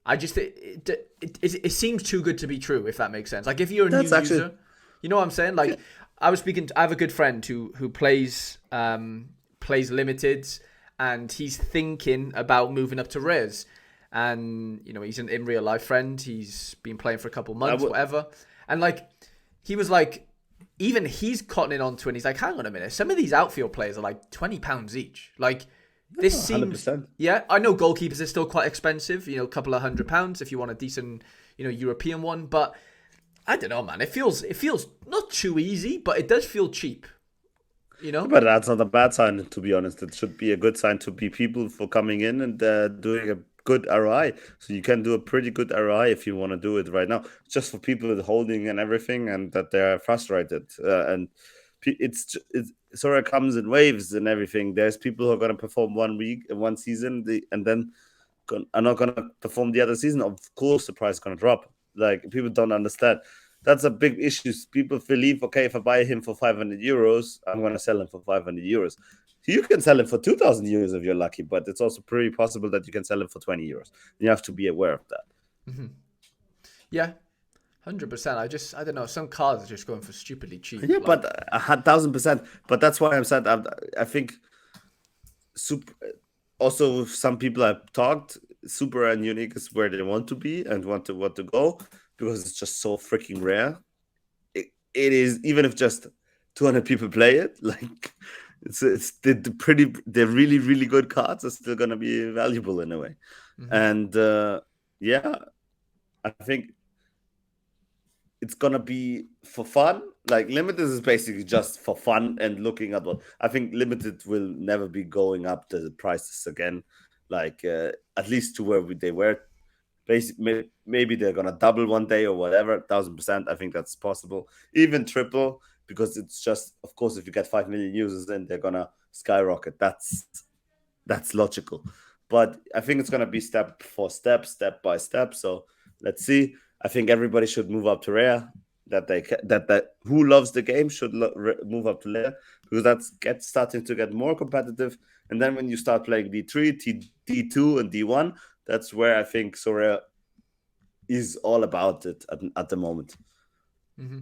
[SPEAKER 1] I just it seems too good to be true, if that makes sense. Like if you're a new
[SPEAKER 2] that's actually.
[SPEAKER 1] user, you know what I'm saying? Like I have a good friend who plays limiteds, and he's thinking about moving up to rares. And you know, he's an in real life friend. He's been playing for a couple
[SPEAKER 2] I
[SPEAKER 1] months,
[SPEAKER 2] would.
[SPEAKER 1] whatever. And like he was like, even he's cottoning onto it, and he's like, hang on a minute, some of these outfield players are like £20 each. Like this
[SPEAKER 2] Yeah,
[SPEAKER 1] seems,
[SPEAKER 2] 100%.
[SPEAKER 1] yeah, I know goalkeepers are still quite expensive, you know, a couple of £100 if you want a decent, you know, European one. But I don't know, man. It feels not too easy, but it does feel cheap, you know?
[SPEAKER 2] But that's not a bad sign, to be honest. It should be a good sign to be people for coming in and doing a good ROI. So you can do a pretty good ROI if you want to do it right now. Just for people with holding and everything, and that they're frustrated. And it's sort of comes in waves and everything. There's people who are going to perform 1 week, 1 season, and then are not going to perform the other season. Of course, the price is going to drop. Like, people don't understand. That's a big issue. People believe, okay, if I buy him for 500 euros, I'm going to sell him for 500 euros. You can sell him for 2,000 euros if you're lucky, but it's also pretty possible that you can sell him for 20 euros. You have to be aware of that.
[SPEAKER 1] Mm-hmm. Yeah, 100%. I don't know. Some cards are just going for stupidly cheap.
[SPEAKER 2] Yeah, but
[SPEAKER 1] Like,
[SPEAKER 2] 1,000%. But that's why I'm saying I think super. Also, some people I've talked, super and unique is where they want to be and want to go, because it's just so freaking rare. It is, even if just 200 people play it, like it's the really really good cards are still gonna be valuable in a way.
[SPEAKER 1] mm-hmm.
[SPEAKER 2] And yeah, I think it's gonna be for fun. Like, limited is basically just for fun and looking at what I think limited will never be going up the prices again. Like, at least to where they were. Basically, maybe they're gonna double one day or whatever. 1,000%, I think that's possible. Even triple, because it's just, of course, if you get 5 million users, then they're gonna skyrocket. That's logical. But I think it's gonna be step for step, step by step. So let's see. I think everybody should move up to rare. That who loves the game should move up to rare, because that's starting to get more competitive. And then when you start playing D3, D2, and D1, that's where I think Sorare is all about it at the moment.
[SPEAKER 1] Mm-hmm.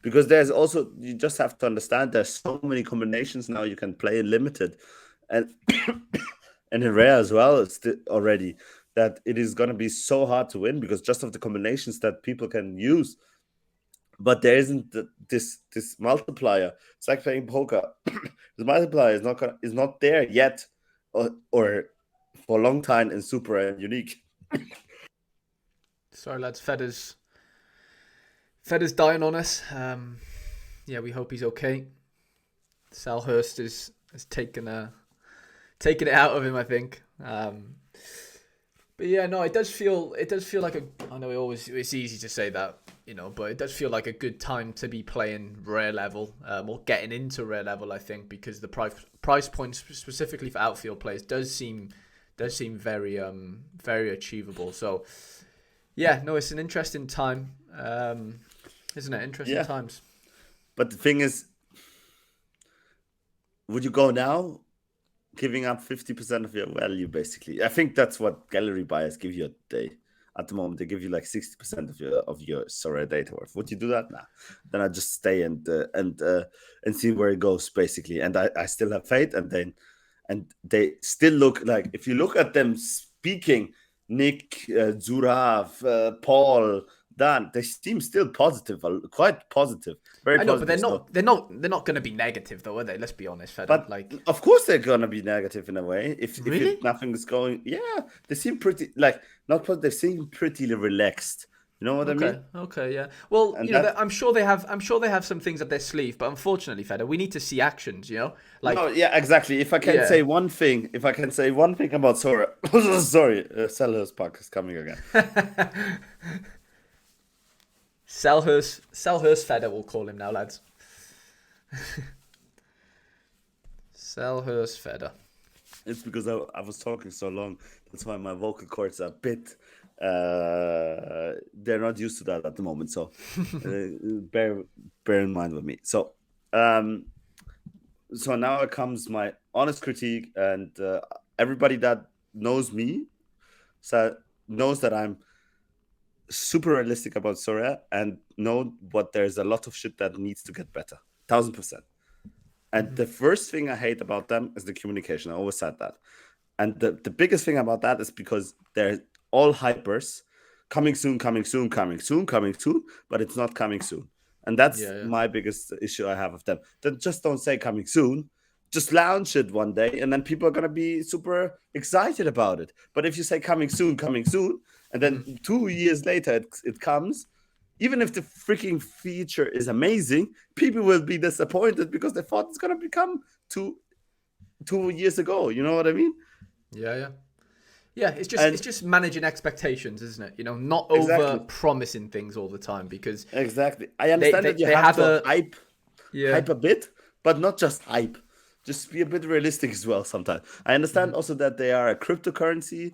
[SPEAKER 2] Because there's also, you just have to understand, there's so many combinations now you can play in limited and and in rare as well. It's already that it is going to be so hard to win because just of the combinations that people can use. But there isn't this multiplier. It's like playing poker. The multiplier is not there yet, or for a long time in super and unique.
[SPEAKER 1] Sorry, lads. Feder's dying on us. Yeah, we hope he's okay. Salhurst has taken it out of him, I think. But yeah, no, it does feel like I know it's easy to say that, but it does feel like a good time to be playing rare level, or getting into rare level, I think, because the price points specifically for outfield players does seem very very achievable. So yeah, no, it's an interesting time, isn't it? Interesting times.
[SPEAKER 2] But the thing is, would you go now, giving up 50% of your value, basically? I think that's what gallery buyers give you a day. At the moment, they give you like 60% of your Sorare data worth. Would you do that? Nah. Then I just stay and see where it goes, basically. And I still have faith, and they still look like, if you look at them speaking, Nick, Zurav, Paul, Dan, they seem still positive, quite positive, very positive.
[SPEAKER 1] I know, but they're not going to be negative, though, are they? Let's be honest, Fed.
[SPEAKER 2] But
[SPEAKER 1] like,
[SPEAKER 2] of course they're gonna be negative in a way.
[SPEAKER 1] Really?
[SPEAKER 2] If nothing is going, yeah, they seem pretty not positive. They seem pretty relaxed. You know what I mean?
[SPEAKER 1] Okay, yeah. Well,
[SPEAKER 2] And
[SPEAKER 1] I'm sure they have some things up their sleeve, but unfortunately, Feder, we need to see actions. Like,
[SPEAKER 2] no, yeah, exactly. If I can say one thing, about Sora, sorry, Selhurst Park is coming again.
[SPEAKER 1] Selhurst Feder, we'll call him now, lads. Selhurst Feder.
[SPEAKER 2] It's because I was talking so long. That's why my vocal cords are a bit. They're not used to that at the moment. So bear in mind with me. So now comes my honest critique, and everybody that knows me knows that I'm super realistic about Sorare and know what there's a lot of shit that needs to get better. 1000%. And the first thing I hate about them is the communication. I always said that. And the biggest thing about that is because they're all hypers. Coming soon, but it's not coming soon. And that's my biggest issue I have with them. Then just don't say coming soon. Just launch it one day, and then people are going to be super excited about it. But if you say coming soon, and then 2 years later it comes, even if the freaking feature is amazing, people will be disappointed because they thought it's going to become 2 years ago. You know what I mean?
[SPEAKER 1] Yeah. It's just managing expectations, isn't it? Not over promising things all the time, because
[SPEAKER 2] exactly. I understand that you have to hype a bit, but not just hype. Just be a bit realistic as well sometimes. I understand also that they are a cryptocurrency.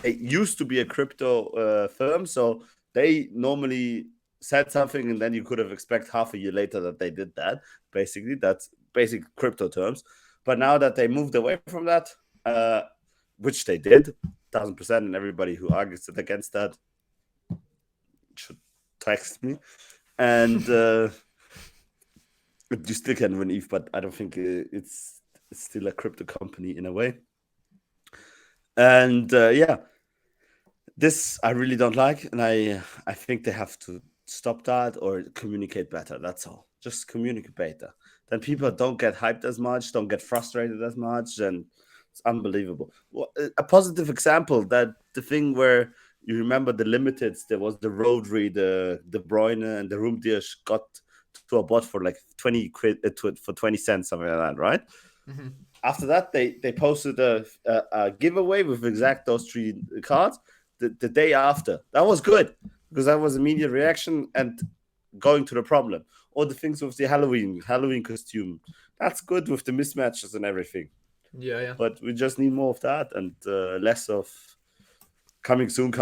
[SPEAKER 2] They used to be a crypto firm, so they normally said something, and then you could have expected half a year later that they did that. Basically, that's basic crypto terms. But now that they moved away from that, which they did, 1000%, and everybody who argues against that should text me. And you still can win ETH, but I don't think it's still a crypto company in a way. And this I really don't like, and I think they have to stop that or communicate better. That's all. Just communicate better. Then people don't get hyped as much, don't get frustrated as much, and it's unbelievable. Well, a positive example, that the thing where you remember the limiteds, there was the Rodri, the De Bruyne, and the Rumdish got to a bot for like 20 quid for 20 cents, something like that, right?
[SPEAKER 1] Mm-hmm.
[SPEAKER 2] After that, they posted a giveaway with exact those 3 cards the day after. That was good because that was immediate reaction and going to the problem. Or the things with the Halloween costume. That's good with the mismatches and everything.
[SPEAKER 1] Yeah.
[SPEAKER 2] But we just need more of that and less of coming soon.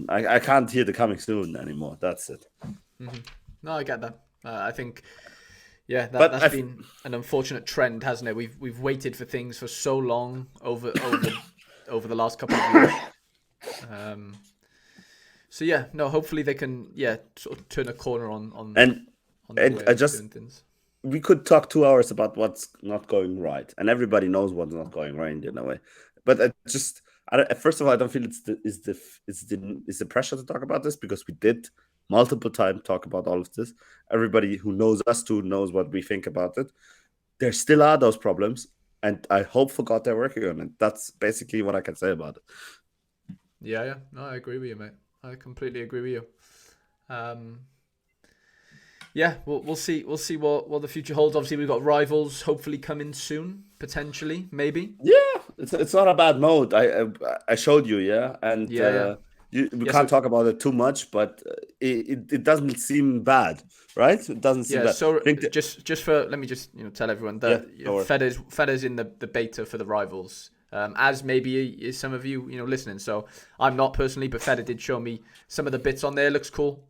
[SPEAKER 2] I can't hear the coming soon anymore. That's it.
[SPEAKER 1] Mm-hmm. No, I get that. I think, that's been an unfortunate trend, hasn't it? We've waited for things for so long over the last couple of years. So yeah, no, hopefully they can sort of turn a corner
[SPEAKER 2] And
[SPEAKER 1] on their
[SPEAKER 2] and
[SPEAKER 1] way
[SPEAKER 2] I
[SPEAKER 1] of
[SPEAKER 2] just
[SPEAKER 1] doing things.
[SPEAKER 2] we could talk 2 hours about what's not going right, and everybody knows what's not going right in a way. But first of all, I don't feel it's the pressure to talk about this because we did multiple times talk about all of this. Everybody who knows us too knows what we think about it. There still are those problems, and I hope for God they're working on it. That's basically what I can say about it.
[SPEAKER 1] Yeah, yeah. No, I agree with you, mate. I completely agree with you. Um, yeah, we'll see. We'll see what the future holds. Obviously, we've got rivals hopefully coming soon, potentially, maybe.
[SPEAKER 2] Yeah, it's not a bad mode. I showed you, yeah, and
[SPEAKER 1] Yeah, yeah,
[SPEAKER 2] we
[SPEAKER 1] yeah.
[SPEAKER 2] can't
[SPEAKER 1] So
[SPEAKER 2] talk about it too much, but it doesn't seem bad, right? It doesn't seem
[SPEAKER 1] yeah,
[SPEAKER 2] bad.
[SPEAKER 1] so
[SPEAKER 2] I think that,
[SPEAKER 1] just for let me just tell everyone
[SPEAKER 2] yeah,
[SPEAKER 1] that
[SPEAKER 2] no worries.
[SPEAKER 1] Fedder's in the beta for the rivals. As maybe is some of you listening. So I'm not personally, but Fedder did show me some of the bits on there. Looks cool.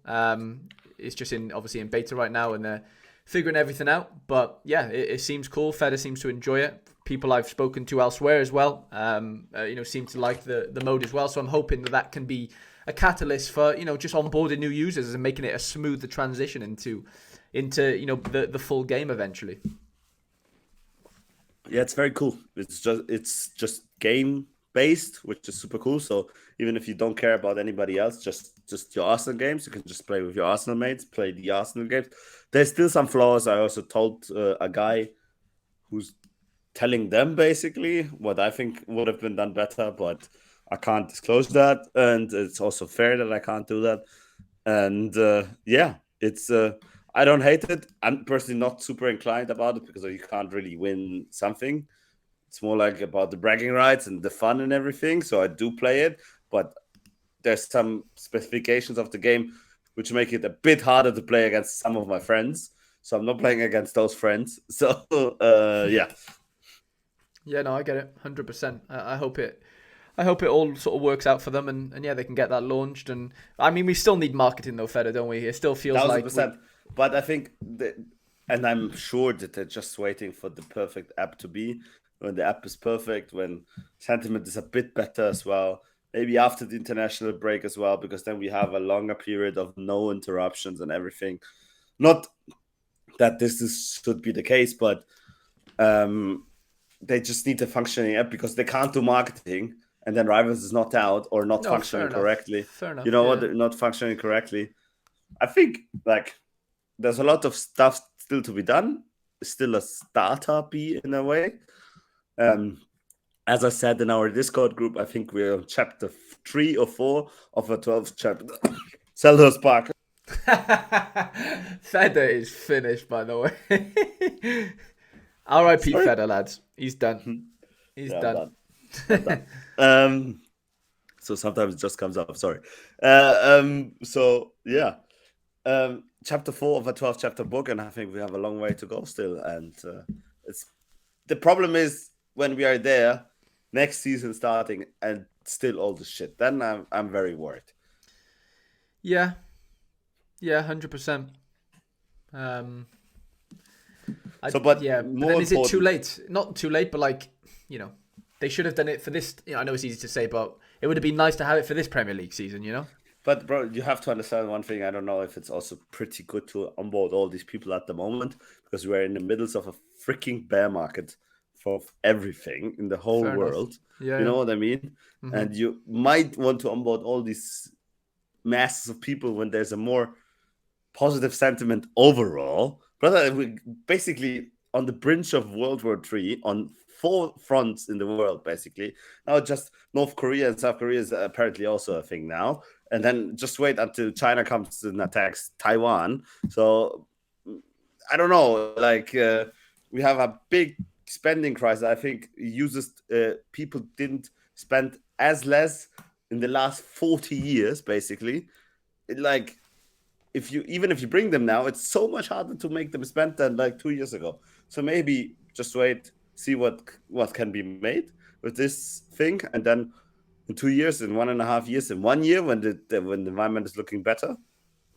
[SPEAKER 1] It's just obviously in beta right now, and they're figuring everything out. But yeah, it seems cool. Fedder seems to enjoy it. People I've spoken to elsewhere as well, seem to like the mode as well. So I'm hoping that can be a catalyst for just onboarding new users and making it a smoother transition into the full game eventually.
[SPEAKER 2] Yeah, it's very cool. It's just game based, which is super cool. So even if you don't care about anybody else, just your Arsenal games, you can just play with your Arsenal mates, play the Arsenal games. There's still some flaws. I also told a guy who's telling them basically what I think would have been done better, but I can't disclose that, and it's also fair that I can't do that. And yeah, it's I don't hate it. I'm personally not super inclined about it because you can't really win something. It's more like about the bragging rights and the fun and everything. So I do play it, but there's some specifications of the game which make it a bit harder to play against some of my friends. So I'm not playing against those friends. So yeah.
[SPEAKER 1] Yeah, no, I get it, 100%. I hope it all sort of works out for them, and yeah, they can get that launched. And I mean, we still need marketing though, Feder, don't we? It still feels
[SPEAKER 2] Thousand
[SPEAKER 1] like
[SPEAKER 2] percent. But I think and I'm sure that they're just waiting for the perfect app to be. When the app is perfect, when sentiment is a bit better as well. Maybe after the international break as well, because then we have a longer period of no interruptions and everything. Not that should be the case, but they just need a functioning app because they can't do marketing and then Rivals is not out or not
[SPEAKER 1] no, fair
[SPEAKER 2] functioning
[SPEAKER 1] enough,
[SPEAKER 2] correctly.
[SPEAKER 1] fair
[SPEAKER 2] You
[SPEAKER 1] enough.
[SPEAKER 2] know what?
[SPEAKER 1] Yeah,
[SPEAKER 2] They're not functioning correctly. I think like there's a lot of stuff still to be done. It's still a startup in a way. As I said in our Discord group, I think we're on chapter 3 or 4 of a 12th chapter. Selhurst Park.
[SPEAKER 1] Feder is finished, by the way. R.I.P.
[SPEAKER 2] Sorry.
[SPEAKER 1] Feder, lads. He's done. He's
[SPEAKER 2] Yeah, I'm
[SPEAKER 1] done.
[SPEAKER 2] done. I'm done. So sometimes it just comes up. Sorry. So yeah. Chapter 4 of a 12 chapter book, and I think we have a long way to go still. And it's the problem is when we are there next season starting and still all the shit. Then I'm very worried.
[SPEAKER 1] Yeah, yeah, 100%. Um,
[SPEAKER 2] So, but
[SPEAKER 1] yeah, but
[SPEAKER 2] more
[SPEAKER 1] then is it too
[SPEAKER 2] important,
[SPEAKER 1] late? Not too late, but like they should have done it for this. I know it's easy to say, but it would have been nice to have it for this Premier League season.
[SPEAKER 2] but bro, you have to understand one thing. I don't know if it's also pretty good to onboard all these people at the moment because we're in the middle of a freaking bear market for everything in the whole
[SPEAKER 1] Fair enough.
[SPEAKER 2] world.
[SPEAKER 1] Yeah,
[SPEAKER 2] You
[SPEAKER 1] yeah.
[SPEAKER 2] know what I mean?
[SPEAKER 1] Mm-hmm.
[SPEAKER 2] And you might want to onboard all these masses of people when there's a more positive sentiment overall. Brother, we basically on the brink of World War III on 4 fronts in the world, basically. Now just North Korea and South Korea is apparently also a thing now. And then just wait until China comes and attacks Taiwan. So I don't know. Like we have a big spending crisis. I think users people didn't spend as less in the last 40 years, basically. Like if you bring them now, it's so much harder to make them spend than like 2 years ago. So maybe just wait, see what can be made with this thing, and then in 2 years, in 1.5 years, in 1 year, when the environment is looking better,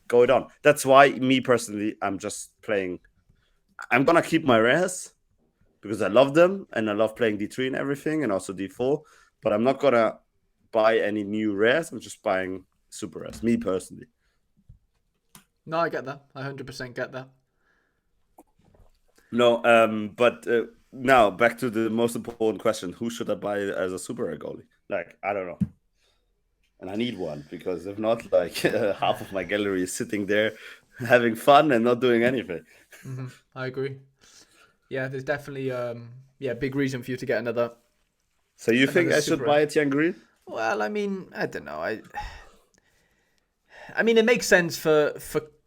[SPEAKER 2] go it on. That's why me personally, I'm just playing. I'm gonna keep my rares because I love them and I love playing D3 and everything, and also D4. But I'm not gonna buy any new rares. I'm just buying super as me personally.
[SPEAKER 1] No, I get that. I 100% get that.
[SPEAKER 2] No, but now back to the most important question: who should I buy as a super goalie? Like, I don't know, and I need one because if not, like half of my gallery is sitting there having fun and not doing anything.
[SPEAKER 1] I agree. Yeah, there's definitely big reason for you to get another
[SPEAKER 2] So you think I should
[SPEAKER 1] super.
[SPEAKER 2] buy a Tian Green?
[SPEAKER 1] Well, I mean, I don't know. I mean, it makes sense for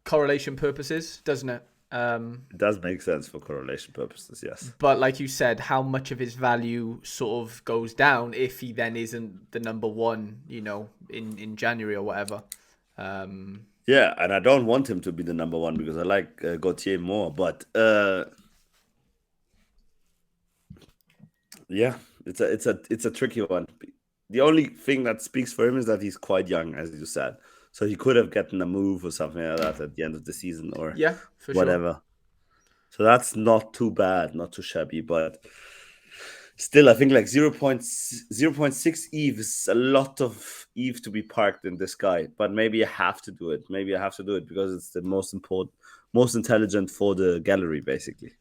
[SPEAKER 1] correlation purposes, doesn't it?
[SPEAKER 2] It does make sense for correlation purposes, yes.
[SPEAKER 1] But like you said, how much of his value sort of goes down if he then isn't the number one, in January or whatever.
[SPEAKER 2] Yeah, and I don't want him to be the number one because I like Gauthier more. But yeah, it's a tricky one. The only thing that speaks for him is that he's quite young, as you said. So he could have gotten a move or something like that at the end of the season or
[SPEAKER 1] for
[SPEAKER 2] whatever.
[SPEAKER 1] Sure.
[SPEAKER 2] So that's not too bad, not too shabby, but still, I think like 0.6 EVE is a lot of EVE to be parked in this guy. But maybe I have to do it. Maybe I have to do it because it's the most important, most intelligent for the gallery, basically.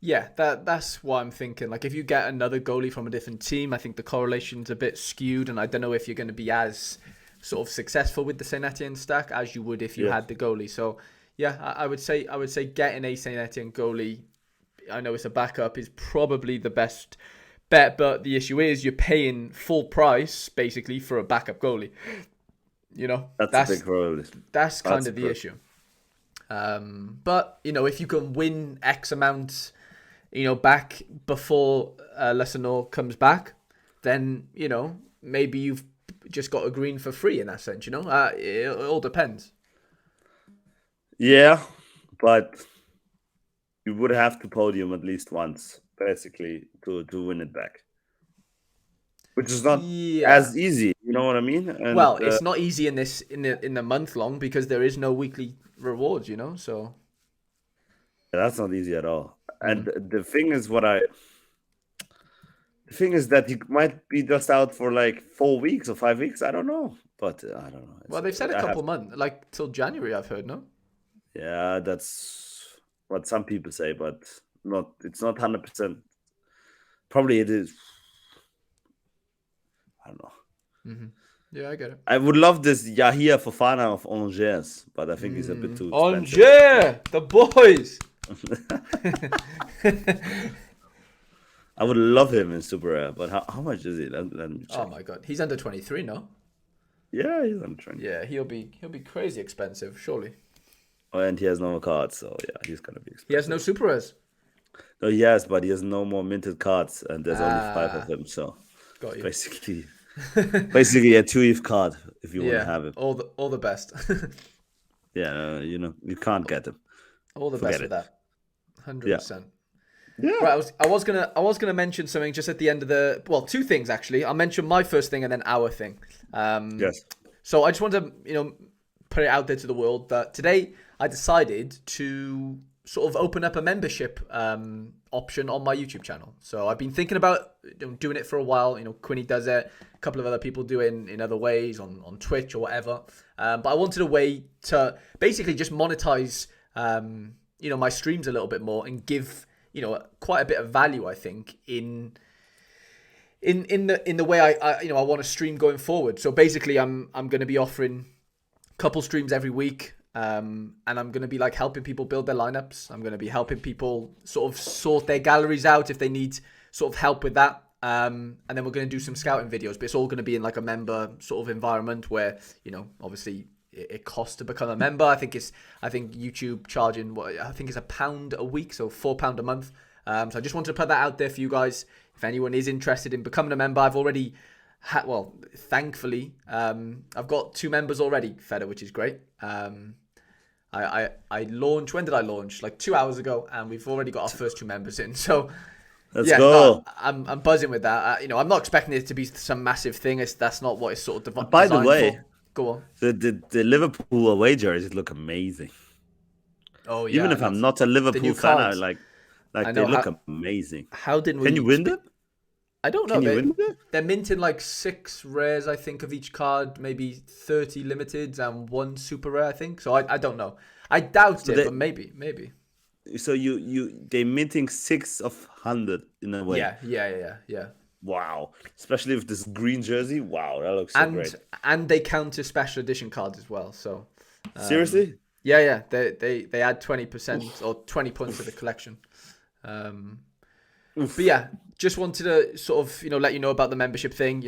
[SPEAKER 1] Yeah, that's what I'm thinking. Like, if you get another goalie from a different team, I think the correlation's a bit skewed, and I don't know if you're going to be as sort of successful with the Saint Etienne stack as you would if you had the goalie. So, yeah, I would say getting a Saint Etienne goalie, I know it's a backup, is probably the best bet. But the issue is you're paying full price basically for a backup goalie.
[SPEAKER 2] That's a big problem.
[SPEAKER 1] That's kind of the issue. But if you can win X amount, back before Lessenor comes back, then maybe you've just got a green for free in that sense. It all depends.
[SPEAKER 2] Yeah, but you would have to podium at least once, basically, to win it back, which is not as easy. You know what I mean? And,
[SPEAKER 1] well, it's not easy in the month long because there is no weekly rewards. So
[SPEAKER 2] that's not easy at all. And the thing is, the thing is that he might be just out for like 4 weeks or 5 weeks. I don't know, but I don't know.
[SPEAKER 1] Well, they've said a couple months, like till January. I've heard, no.
[SPEAKER 2] Yeah, that's what some people say, but it's not 100%. Probably it is. I don't know.
[SPEAKER 1] Yeah, I get it.
[SPEAKER 2] I would love this Yahia Fofana of Angers, but I think he's a bit too expensive.
[SPEAKER 1] Angers, the boys.
[SPEAKER 2] I would love him in Super Rare, but how much is he? Let me check.
[SPEAKER 1] Oh my god, he's under 23, no?
[SPEAKER 2] Yeah, he's under 20.
[SPEAKER 1] Yeah, he'll be crazy expensive, surely.
[SPEAKER 2] Oh, and he has no cards, so yeah, he's gonna be expensive.
[SPEAKER 1] He has no Super Rares.
[SPEAKER 2] No, yes, but he has no more minted cards, and there's only 5 of them. So
[SPEAKER 1] got you.
[SPEAKER 2] Basically a 2 ETH card if you want to have him.
[SPEAKER 1] All the best.
[SPEAKER 2] Yeah, you can't get him.
[SPEAKER 1] All the best with that. 100%.
[SPEAKER 2] Yeah.
[SPEAKER 1] Right, I was gonna mention something just at the end of two things actually. I'll mention my first thing and then our thing.
[SPEAKER 2] Yes.
[SPEAKER 1] So I just want to put it out there to the world that today I decided to sort of open up a membership option on my YouTube channel. So I've been thinking about doing it for a while. Quinny does it. A couple of other people do it in other ways on Twitch or whatever. But I wanted a way to basically just monetize my streams a little bit more and give quite a bit of value, I think, in the way I want to stream going forward. So basically I'm going to be offering a couple streams every week. And I'm going to be like helping people build their lineups. I'm going to be helping people sort of sort their galleries out if they need sort of help with that. And then we're going to do some scouting videos, but it's all going to be in like a member sort of environment where, obviously it costs to become a member. I think YouTube charging, I think it's £1 a week, so £4 a month. So I just wanted to put that out there for you guys. If anyone is interested in becoming a member, I've already thankfully, I've got 2 members already, Feder, which is great. I launched, when did I launch? Like 2 hours ago, and we've already got our first 2 members in. So
[SPEAKER 2] let's go.
[SPEAKER 1] No, I'm buzzing with that. I'm not expecting it to be some massive thing. That's not what it's sort of
[SPEAKER 2] By the way,
[SPEAKER 1] for. Go on.
[SPEAKER 2] The Liverpool away jerseys look amazing.
[SPEAKER 1] Oh yeah.
[SPEAKER 2] Even if I'm not a Liverpool fan, I like they look amazing.
[SPEAKER 1] How didn't we?
[SPEAKER 2] Can you win them?
[SPEAKER 1] I don't know.
[SPEAKER 2] Can you win it?
[SPEAKER 1] They're minting like 6 rares, I think, of each card, maybe 30 limiteds and 1 super rare, I think. So I don't know. I doubt it, but maybe.
[SPEAKER 2] So they minting 6 of 100 in a way.
[SPEAKER 1] Yeah.
[SPEAKER 2] Wow. Especially with this green jersey. Wow, that looks so great.
[SPEAKER 1] And they counter special edition cards as well. So
[SPEAKER 2] seriously?
[SPEAKER 1] Yeah. They add 20% or 20 points to the collection. But yeah, just wanted to sort of, let you know about the membership thing.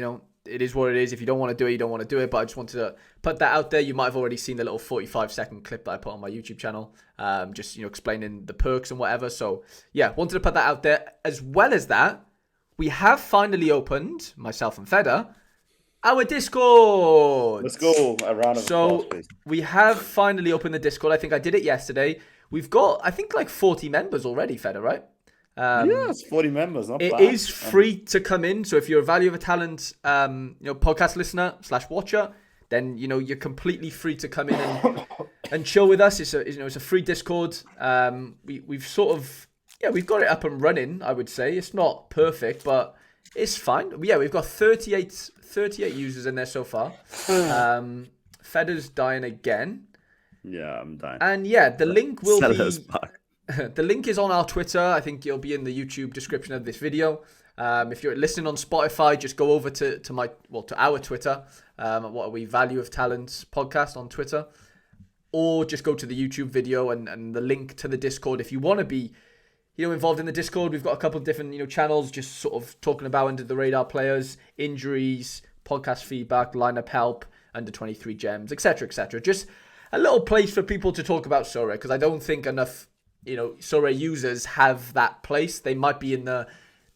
[SPEAKER 1] It is what it is. If you don't want to do it, you don't want to do it. But I just wanted to put that out there. You might have already seen the little 45-second clip that I put on my YouTube channel, just explaining the perks and whatever. So yeah, wanted to put that out there. As well as that, we have finally opened, myself and Feder, our Discord.
[SPEAKER 2] Let's go. A round of applause, please.
[SPEAKER 1] We have finally opened the Discord. I think I did it yesterday. We've got, I think, like 40 members already, Feder, right?
[SPEAKER 2] Yeah, it's 40 members. Not bad.
[SPEAKER 1] It is free to come in. So if you're a Value of a Talent, podcast listener / watcher, then you're completely free to come in and chill with us. It's a free Discord. We've sort of we've got it up and running. I would say it's not perfect, but it's fine. Yeah, we've got 38 users in there so far. Feder's dying again.
[SPEAKER 2] Yeah, I'm dying.
[SPEAKER 1] And yeah, the link will
[SPEAKER 2] Sellers
[SPEAKER 1] be.
[SPEAKER 2] Park.
[SPEAKER 1] The link is on our Twitter. I think it'll be in the YouTube description of this video. If you're listening on Spotify, just go over to our Twitter. What are we? Value of Talents podcast on Twitter. Or just go to the YouTube video and the link to the Discord. If you want to be, involved in the Discord, we've got a couple of different, channels just sort of talking about under the radar players, injuries, podcast feedback, lineup help, under 23 gems, etc., etc. Just a little place for people to talk about Sorare, because I don't think enough Sorare users have that place. They might be in the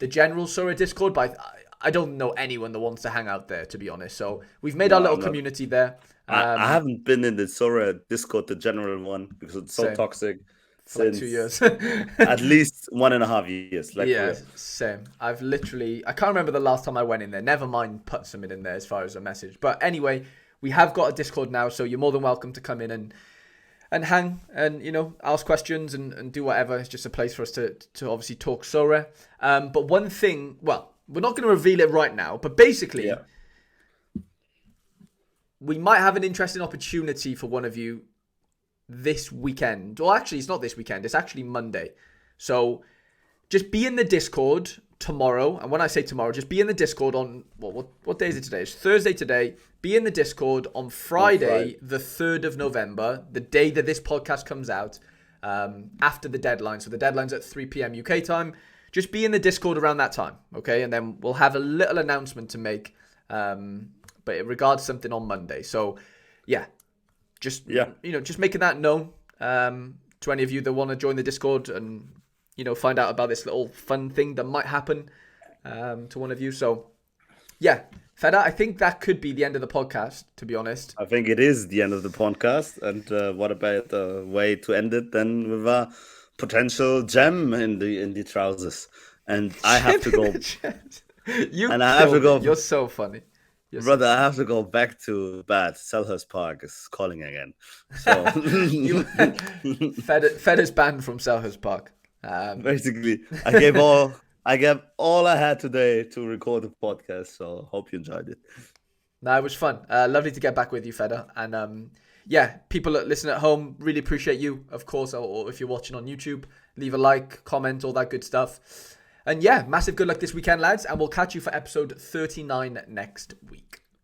[SPEAKER 1] general Sorare Discord, but I don't know anyone that wants to hang out there, to be honest. So we've made our little community there.
[SPEAKER 2] I haven't been in the Sorare Discord, the general one, because it's so toxic.
[SPEAKER 1] For like 2 years.
[SPEAKER 2] At least 1.5 years.
[SPEAKER 1] Same. I can't remember the last time I went in there. Never mind put something in there as far as a message. But anyway, we have got a Discord now, so you're more than welcome to come in and hang and, ask questions and do whatever. It's just a place for us to obviously talk Sorare. But one thing, well, we're not going to reveal it right now, but basically, we might have an interesting opportunity for one of you this weekend. Well, actually, it's not this weekend. It's actually Monday. So just be in the Discord tomorrow. And when I say tomorrow, just be in the Discord on, what day is it today? It's Thursday today. Be in the Discord on Friday, the 3rd of November, the day that this podcast comes out, after the deadline. So the deadline's at 3 p.m. UK time. Just be in the Discord around that time, okay? And then we'll have a little announcement to make, but it regards something on Monday. So, just making that known to any of you that want to join the Discord and, find out about this little fun thing that might happen to one of you. So, Feda, I think that could be the end of the podcast, to be honest.
[SPEAKER 2] I think it is the end of the podcast. And what about the way to end it then with a potential gem in the trousers? And I have to go.
[SPEAKER 1] You're so funny.
[SPEAKER 2] Brother, I have to go back to bed. Selhurst Park is calling again. So
[SPEAKER 1] Feder's banned from Selhurst Park.
[SPEAKER 2] Basically, I gave all I had today to record the podcast. So hope you enjoyed it.
[SPEAKER 1] No, it was fun. Lovely to get back with you, Feder. And people that listen at home, really appreciate you, of course. Or if you're watching on YouTube, leave a like, comment, all that good stuff. And massive good luck this weekend, lads. And we'll catch you for episode 39 next week.